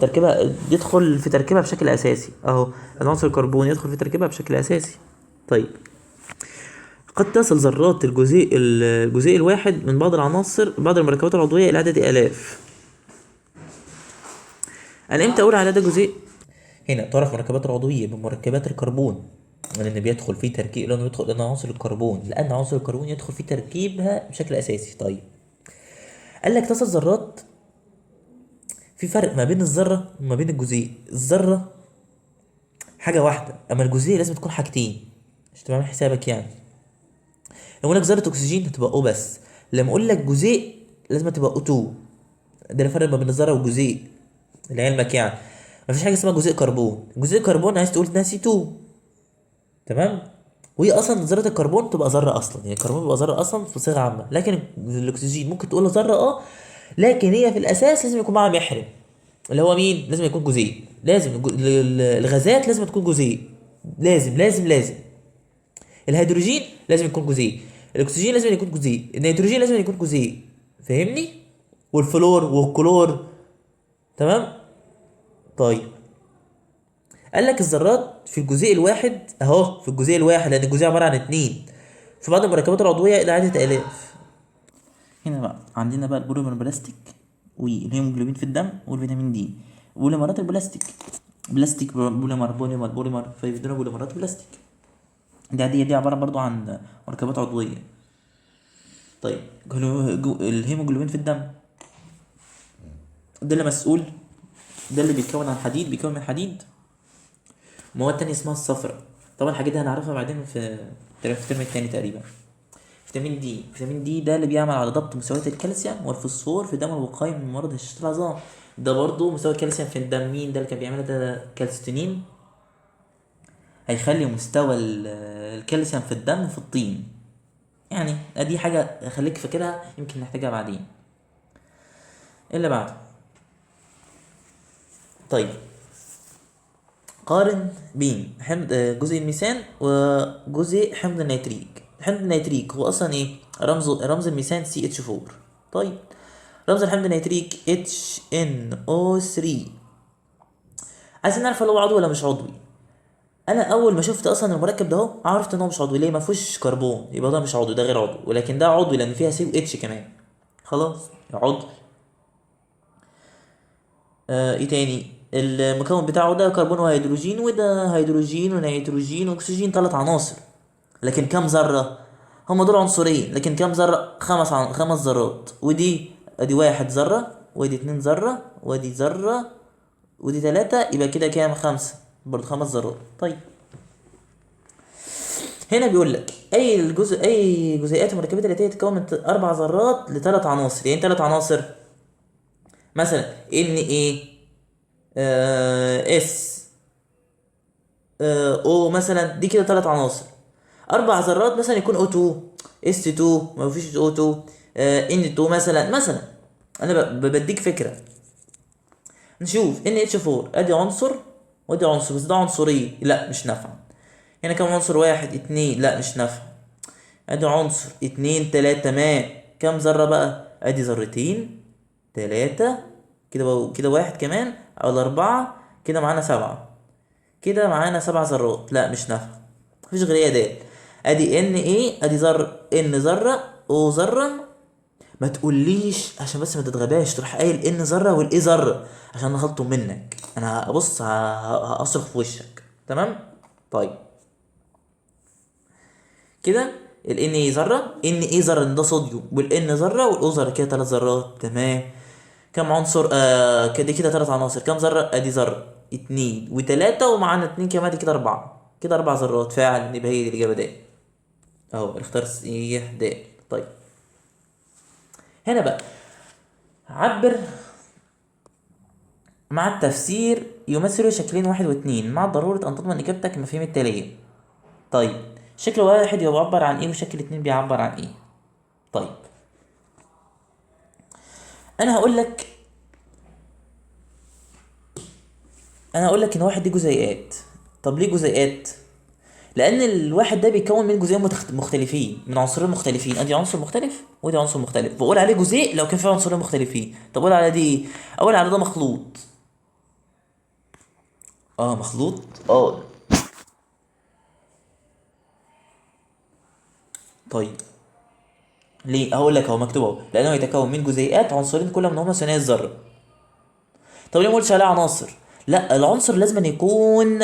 Speaker 2: في تركيبها بشكل اساسي، اهو العنصر الكربون يدخل في تركيبها بشكل اساسي. طيب، قد تصل ذرات الجزيء الواحد من بعض المركبات العضوية الى عدد الاف. انا امتى اقول على ده جزيء؟ هنا تعرف مركبات العضوية بمركبات الكربون، لان بيدخل في تركيب، لان عنصر الكربون، لان عنصر الكربون يدخل في تركيبها بشكل اساسي. طيب، قال لك تصل ذرات، في فرق ما بين الذرة وما بين الجزيء. الذرة حاجة واحدة، اما الجزيء لازم تكون حاجتين عشان تعمل حسابك. يعني لما اقول لك ذرة اكسجين هتبقى O بس، لما اقول لك جزيء لازم تبقى O2. ده الفرق ما بين الذرة والجزيء لعلمك. يعني مفيش حاجة اسمها جزيء كربون. جزيء كربون عايز تقول ناسي 2، تمام؟ وهي اصلا ذره الكربون تبقى ذره اصلا، يعني الكربون بيبقى ذره اصلا في صيغه عامه. لكن الاكسجين ممكن تقول ذره لكن هي في الاساس لازم يكون معاها محرم، اللي هو مين؟ لازم يكون جزيء. لازم الغازات لازم تكون جزيء، لازم. الهيدروجين لازم يكون جزيء، الاكسجين لازم يكون جزيء، النيتروجين لازم يكون جزيء، فاهمني؟ والفلور والكلور، تمام؟ طيب، قال لك الذرات في الجزيء الواحد اهو، في الجزيء الواحد، لان الجزيء عباره عن 2 في بعض المركبات العضويه الى عده الاف. هنا بقى عندنا بقى البوليمر بلاستيك، والهيموجلوبين في الدم، والفيتامين دي، بوليمرات البلاستيك. بلاستيك بوليمر فيدينا بوليمرات بلاستيك. دي عباره برضو عن مركبات عضويه. طيب، الهيموجلوبين في الدم ده اللي مسؤول، ده اللي بيتكون عن حديد، بيكون من حديد مواد تانية اسمها الصفرة. طبعا الحاجات دي هنعرفها بعدين في الترم التاني تقريبا. فيتامين دي ده اللي بيعمل على ضبط مستويات الكالسيوم والفوسفور في دم الوقاية من مرض هشاشة العظام. ده برضو مستوى الكالسيوم في الدم، مين ده اللي كان بيعملها؟ ده كالستونين، هيخلي مستوى الكالسيوم في الدم في الطين. يعني ادي حاجة خليك فاكرها، يمكن نحتاجها بعدين. اللي بعده، طيب، قارن بين جزء الميثان وجزء حمض النيتريك. حمض النيتريك هو اصلا ايه؟ رمز الميثان CH4. طيب، رمز الحمض النيتريك HNO3. عايزين نعرف هل هو عضوي ولا مش عضوي. انا اول ما شفت اصلا المركب ده اهو عرفت ان هو مش عضوي. ليه؟ ما فيهوش كربون، يبقى ده مش عضوي، ده غير عضوي. ولكن ده عضوي لان فيها سي واتش كمان. خلاص عضوي. ايه تاني؟ المكون بتاعه ده كربون وهيدروجين، وده هيدروجين ونيتروجين واكسجين، 3 عناصر. لكن كام ذرة؟ هما دول عنصرين، لكن كام ذرة؟ 5 ذرات. ودي ادي 1 ذرة، ودي 2 ذرة، ودي ذرة، ودي 3. يبقى كده كام؟ 5، برضه 5 ذرات. طيب هنا بيقول لك اي جزيئات المركبات التي تتكون من 4 ذرات ل3 عناصر. يعني 3 عناصر مثلا اس او مثلا، دي كده 3 عناصر. 4 ذرات مثلا يكون O2 S2، ما فيش O2 N2 مثلا. انا بديك فكره. نشوف NH4 ادي عنصر وادي عنصر، بس ده عنصرين، لا مش نافع. هنا كم عنصر؟ 1 2، لا مش نافع. ادي عنصر 2 3، تمام. كم ذره بقى؟ ادي ذرتين 3 كده، كده 1 كمان او 4، كده معانا 7. كده معانا 7 ذرات، لا مش نافع. مفيش غير هي دال. ادي ان ايه، ادي ذره، ان ذره، او ذره. ما تقوليش عشان بس ما تتغباش تروح قايل ان ذره والايه ذره عشان نخلطه منك. انا بص هصرخ في وشك. تمام. طيب كده الان ايه ذره، ان ايه ذره ده صوديوم، والان ذره، والاو ذره، كده 3 ذرات. تمام. كم عنصر؟ كده كده 3 عناصر. كم ذره؟ ادي ذره 2 و3 ومعانا 2 كمان، دي كده 4. كده 4 ذرات فعلا. يبقى هي دي الاجابه د اهو، اختار صحيح د. طيب هنا بقى عبر مع التفسير يمثل شكلين 1 و2 مع ضرورة أن تضمن إجابتك المفاهيم التالية. طيب شكل 1 بيعبر عن إيه وشكل 2 بيعبر عن إيه؟ طيب أنا هقول لك إن 1 دي جزيئات. طب ليه جزيئات؟ لأن الواحد ده بيتكون من جزيئين مختلفين، من عنصرين مختلفين. أدي عنصر مختلف ودي عنصر مختلف، بقول عليه جزيء لو كان فيه عنصرين مختلفين. طب أقول على دي إيه؟ أقول على ده مخلوط. مخلوط. طيب ليه؟ هقول لك اهو مكتوب اهو، لانه يتكون من جزيئات عنصرين كل منهما ثاني الذره. طب ليه ما قلتش عليه عناصر؟ لا، العنصر لازم أن يكون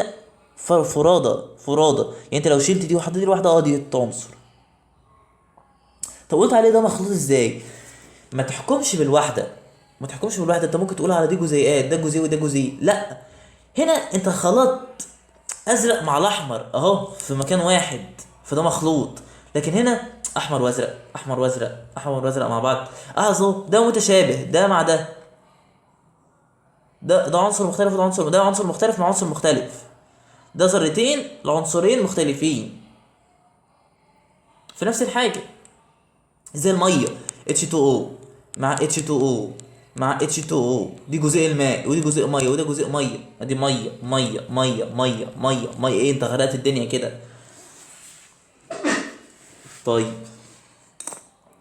Speaker 2: فرادى. يعني انت لو شلت دي وحطيت دي لوحدها دي عنصر. طب قلت عليه ده مخلوط ازاي؟ ما تحكمش بالوحده. انت ممكن تقول على دي جزيئات، ده جزيء وده جزيء. لا، هنا انت خلطت ازرق مع الاحمر اهو في مكان واحد، فده مخلوط. لكن هنا احمر وازرق، احمر وازرق، احمر وازرق مع بعض، ده متشابه ده مع ده. ده عنصر مختلف وده عنصر، ده عنصر مختلف مع عنصر مختلف. ده ذرتين لعنصرين مختلفين في نفس الحاجه. زي الميه H2O مع H2O مع H2O، دي جزيء الماء ودي جزيء ميه وده جزيء ميه. ادي ميه ميه ميه ميه ميه ميه. ايه انت غرقت الدنيا كده. طيب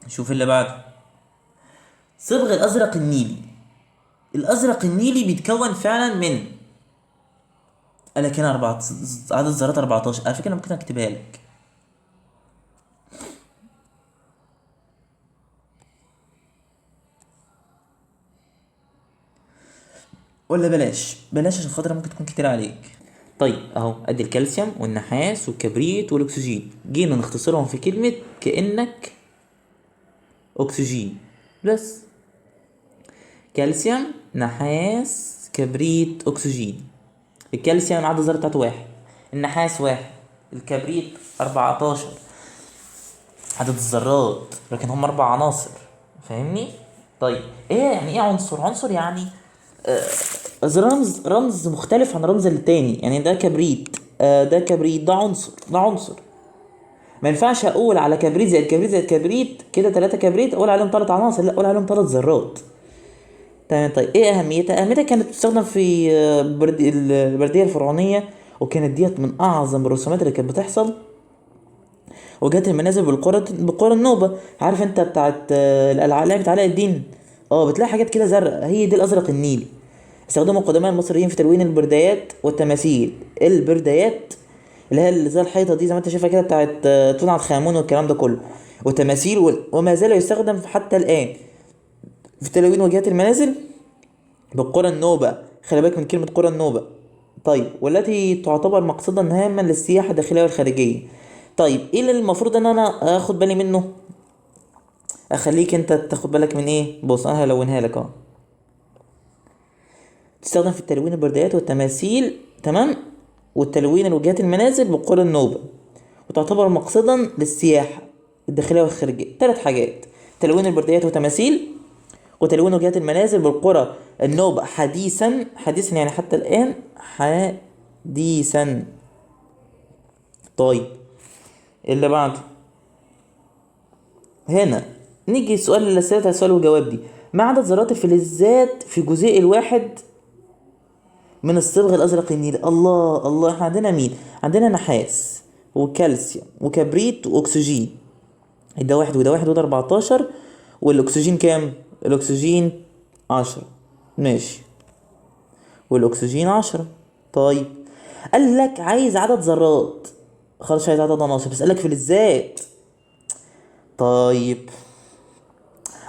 Speaker 2: نشوف اللي بعده. صبغ الازرق النيلي. الازرق النيلي بيتكون فعلا من، قال لك هنا عدد الذرات 14. على فكره انا ممكن اكتبها لك. ولا بلاش عشان خاطر ممكن تكون كتير عليك. طيب اهو ادي الكالسيوم والنحاس والكبريت والاكسجين، جينا نختصرهم في كلمه كانك اكسجين بس. كالسيوم نحاس كبريت اكسجين. الكالسيوم العدد الذري بتاعته 1، النحاس 1، الكبريت 14 عدد الذرات، لكن هم 4 عناصر. فاهمني؟ طيب ايه يعني ايه عنصر؟ عنصر يعني رمز مختلف عن رمز التاني. يعني ده كبريت، ده كبريت، ده عنصر. ما ينفعش اقول على كبريت زائد كبريت زائد كبريت كده 3 كبريت اقول عليهم 3 عناصر، لا اقول عليهم 3 ذرات. تمام. طيب ايه اهميتها كانت بتستخدم في البرديه الفرعونيه، وكانت ديت من اعظم الرسومات اللي كانت بتحصل. وجات المنازل بالقرى النوبه. عارف انت بتاعت الالعاب لعبه علاء الدين بتلاقي حاجات كده زرقاء، هي دي الازرق النيلي. استخدموا القدماء المصريين في تلوين البرديات والتماثيل. البرديات اللي هي اللي زي الحيطه دي زي ما انت شايفها كده بتاعت توت عنخ امون والكلام ده كله، والتماثيل وما زال يستخدم حتى الان في تلوين واجهات المنازل بالقرى النوبة. خلي بالك من كلمة قرى النوبة. طيب، والتي تعتبر مقصدا هاما للسياحة الداخلية والخارجية. طيب، ايه اللي المفروض ان انا اخد بالي منه؟ اخليك انت تاخد بالك من ايه. بص انا هلونها لك اهو. تستخدم في التلوين البرديات والتماثيل، تمام، والتلوين الوجهات المنازل بالقرى النوبة، وتعتبر مقصدا للسياحة الداخلية والخارجية. 3 حاجات: تلوين البرديات وتماثيل، وتلوين وجهات المنازل بالقرى النوبة حديثا. حديثا يعني حتى الآن، حديثا. طيب، اللي بعده هنا نيجي السؤال اللي سألتها سؤال وجواب دي. ما عدد ذرات الفلزات في جزيء الواحد من الصبغ الأزرق النيلي؟ الله الله، احنا عندنا مين؟ عندنا نحاس وكالسيوم وكبريت وأكسجين. ده 1 وده 1 وده 14، والأكسجين كام؟ الأكسجين 10. ماشي، والأكسجين 10. طيب، قال لك عايز عدد ذرات، خلاص مش عايز عدد عناصر، بس قال لك فلزات. طيب،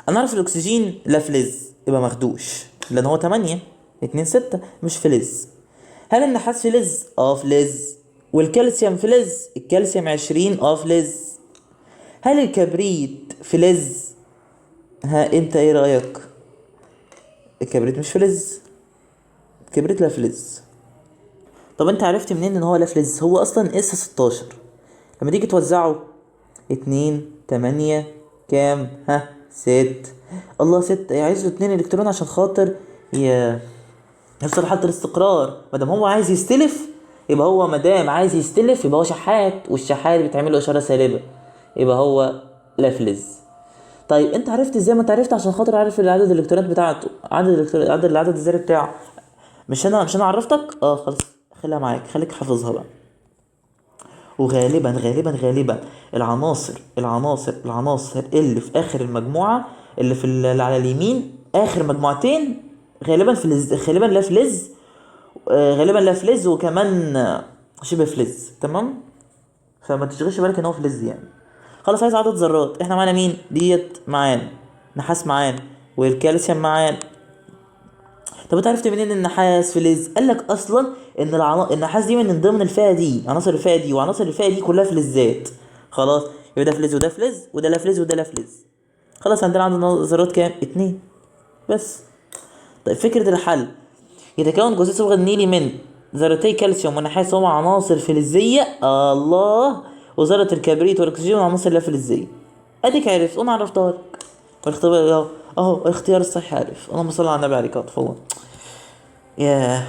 Speaker 2: انا اعرف الاكسجين لا فلز يبقى مخدوش، لان هو 8 2 6 مش فلز. هل النحاس فلز؟ فلز. والكالسيوم فلز؟ الكالسيوم 20 فلز. هل الكبريت فلز؟ انت ايه رايك؟ الكبريت مش فلز، الكبريت لا فلز. طب انت عرفت منين ان هو لا فلز؟ هو اصلا اس 16 لما تيجي توزعه 2 8 كام؟ 6. الله، 6 عايزه 2 الكترون عشان خاطر يوصل حالة الاستقرار. مادام هو عايز يستلف يبقى هو يبقى هو شحات، والشحات بتعمل له اشاره سالبه، يبقى هو لا فلز. طيب، انت عرفت ازاي؟ ما انت عرفت عشان خاطر عارف عدد الالكترونات بتاعته، عدد الذري بتاعه. مش انا عرفتك. خلاص، خليها معاك، خليك حافظها بقى. وغالبا غالبا غالبا العناصر اللي في اخر المجموعه، اللي على اليمين، اخر مجموعتين غالبا فلز، غالبا لا فلز، غالبا لا فلز، وكمان شبه فلز. تمام، فما تشغلش بالك ان هو فلز يعني. خلاص، عايز عدد ذرات. احنا معانا مين؟ ديت معانا نحاس معانا، والكالسيوم معانا. طب انت عرفت منين ان النحاس فلز؟ قال لك اصلا ان النحاس دي من ضمن الفئه دي، عناصر الفئه دي، وعناصر الفئه دي كلها فلزات. خلاص، يبقى ده فلز وده فلز وده لا فلز وده لا فلز. خلاص، عندنا عدد ذرات كام؟ 2 بس. طيب، فكره الحل: يتكون جزيء صبغ النيلي من ذرتي كالسيوم ونحاس هما عناصر فلزيه، الله، وذره الكبريت والاكسجين عناصر لا فلزيه. اديك عرفت، وانا عرفتها لك. والاختبار اهو الاختيار الصحيح. عارف، اللهم صل على النبي عليك اطفال. ياه،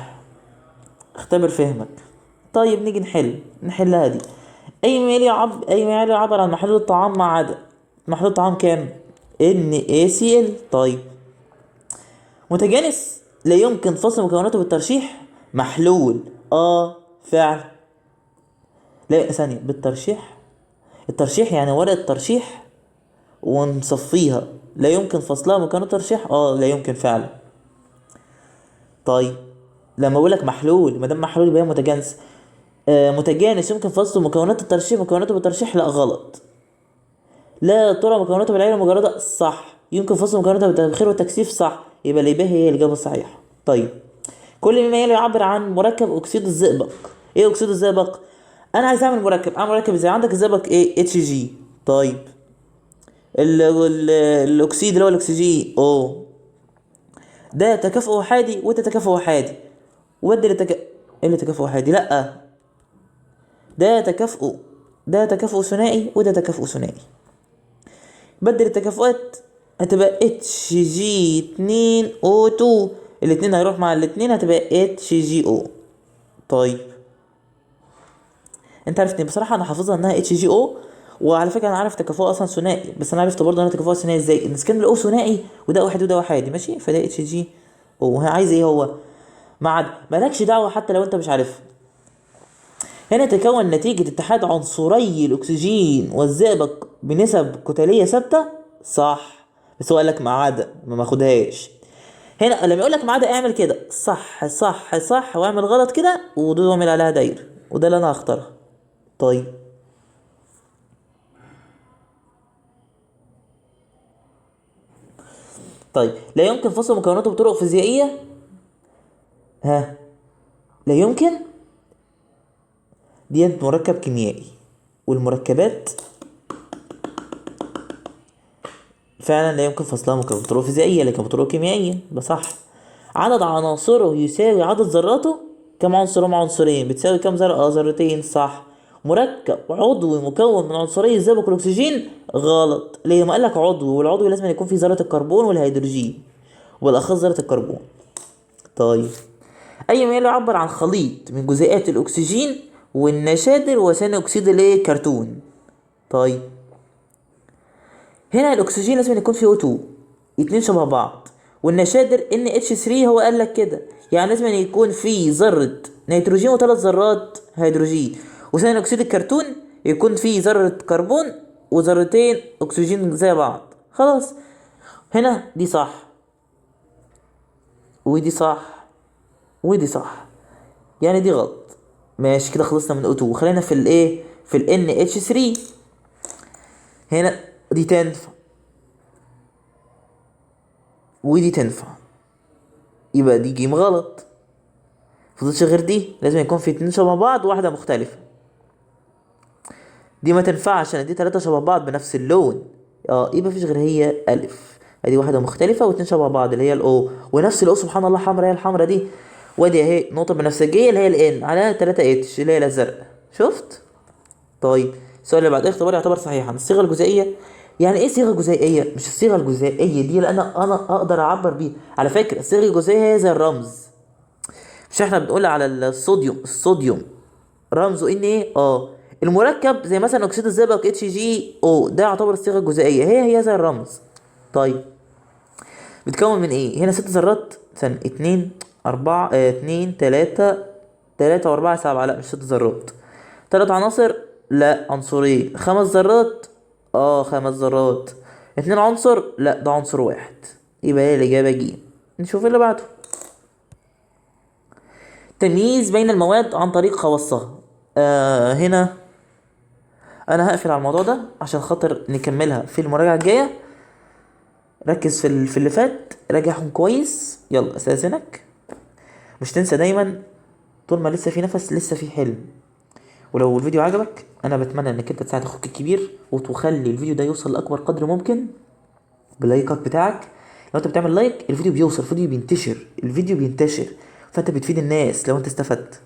Speaker 2: اختبر فهمك. طيب، نيجي نحلها دي. اي معيار يعبر عن محلول الطعام مع عدد محلول الطعام كام؟ NaCl. طيب، متجانس لا يمكن فصل مكوناته بالترشيح. محلول فعلا. لا، ثانية، بالترشيح. الترشيح يعني ورقة ترشيح ونصفيها، لا يمكن فصلها مكونات ترشيح. لا يمكن فعلا. طيب، لما اقول لك محلول، ما دام محلول يبقى متجانس. متجانس يمكن فصل مكونات الترشيح مكوناته بالترشيح، لا غلط. لا ترى مكوناته بالعين المجرده، صح. يمكن فصل مكوناتها بالتبخير والتكثيف، صح. يبقى اللي هي الاجابه الصحيحه. طيب، كل ما يعبر عن مركب اكسيد الزئبق. ايه اكسيد الزئبق؟ انا عايز اعمل مركب ازاي؟ عندك الزئبق ايه؟ HG. طيب، الاكسيد اللي هو الاكسجين ده تكافؤ احادي وده تكافؤ احادي. ايه اللي تكافؤ احادي؟ لا، ده تكافؤ ثنائي وده تكافؤ ثنائي. بدل التكافؤات هتبقى HG2O2، الاتنين هيروح مع الاتنين هتبقى HGO. طيب، انت عرفتني بصراحة انا حافظها انها HGO، وعلى فكرة انا عارف تكافؤ اصلا ثنائي، بس انا عرفت برضه انها تكافؤ ثنائي ازاي. ان كان الاو ثنائي وده واحد وده واحد، ماشي، فده HGO. عايز ايه هو؟ مالكش دعوة حتى لو انت مش عارفها. هنا تكون نتيجة اتحاد عنصري الأكسجين والزئبق بنسب كتلية ثابتة، صح. بس هو قال لك ما عدا، ما ماخدهاش. هنا لما يقول لك ما عدا اعمل كده صح صح صح، واعمل غلط كده ودول اعمل عليها دايره، وده اللي انا هختارها. طيب لا يمكن فصل مكوناته بطرق فيزيائيه. لا يمكن ديت مركب كيميائي، والمركبات فعلا لا يمكن فصلها بطرق فيزيائيه لكن بطرق كيميائيه، ده صح. عدد عناصره يساوي عدد ذراته. كم عنصر هم عنصرين بتساوي كم ذره؟ ذرتين، صح. مركب عضوي مكون من عنصرين يساوي الاكسجين، غلط. ليه؟ ما قالك عضوي، والعضوي لازم يكون فيه ذره الكربون والهيدروجين، والاخص ذره الكربون. طيب اي ميل يعبر عن خليط من جزيئات الاكسجين والنشادر وثاني اكسيد الكرتون. طيب هنا الاكسجين لازم يكون فيه O2، اتنين شبه بعض، والنشادر NH3 هو قال لك كده، يعني لازم يكون فيه ذرة نيتروجين وثلاث ذرات هيدروجين، وثاني اكسيد الكرتون يكون فيه ذرة كربون وذرتين اكسجين زي بعض. خلاص هنا دي صح ودي صح ودي صح، يعني دي غلط. ماشي كده خلصنا من O2، خلينا في الايه، في NH3. هنا دي تنفع ودي تنفع، يبقى دي جيم غلط. فضلش غير دي، لازم يكون في اتنين شبه بعض وواحدة مختلفة. دي ما تنفعش عشان دي تلاتة شبه بعض بنفس اللون، يبقى مفيش غير هي ألف. ادي واحدة مختلفة واتنين شبه بعض اللي هي الأو، ونفس الأو سبحان الله حمرا، هي الحمرا دي. وادي اهي نقطة بنفسجية اللي هي الN على 3H اللي هي الأزرق، شفت؟ طيب السؤال اللي بعد اختبار يعتبر صحيحا. الصيغة الجزيئية، يعني ايه صيغة جزيئية؟ مش الصيغة الجزيئية دي اللي انا اقدر اعبر بيها. على فكرة الصيغة الجزيئية هي زي الرمز، مش احنا بنقول على الصوديوم رمزه ان ايه؟ المركب زي مثلا اكسيد الزئبق HgO، ده يعتبر الصيغة الجزيئية، هي زي الرمز. طيب بتكون من ايه؟ هنا 6 ذرات، ثانية 2 4 2 3 و4 7، لا مش 6 ذرات. 3 عناصر، لا عنصرين. 5 ذرات، 5 ذرات. 2 عنصر، لا ده عنصر واحد. يبقى هي الإجابة ج. نشوف اللي بعده. تمييز بين المواد عن طريق خواصها. هنا انا هقفل على الموضوع ده عشان خاطر نكملها في المراجعة الجاية. ركز في اللي فات، راجعهم كويس. يلا استاذنك، مش تنسى دايما طول ما لسه في نفس لسه في حلم. ولو الفيديو عجبك انا بتمنى انك انت تساعد اخوك الكبير وتخلي الفيديو ده يوصل لاكبر قدر ممكن باللايكات بتاعك. لو انت بتعمل لايك الفيديو بيوصل، الفيديو بينتشر، فانت بتفيد الناس لو انت استفدت.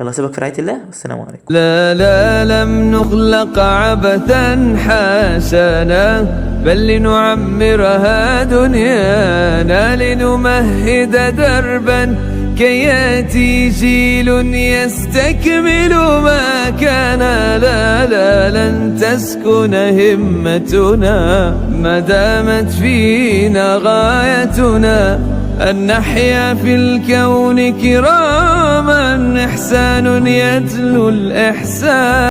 Speaker 2: يلا سيبك في رعاية الله، والسلام عليكم.
Speaker 3: لا لم نخلق عبثا حسنا، بل لنعمرها دنيانا، لنمهد دربا كي يأتي جيل يستكمل ما كان. لا لن تسكن همتنا ما دامت فينا غايتنا، أن نحيا في الكون كراما، إحسان يتلو الإحسان.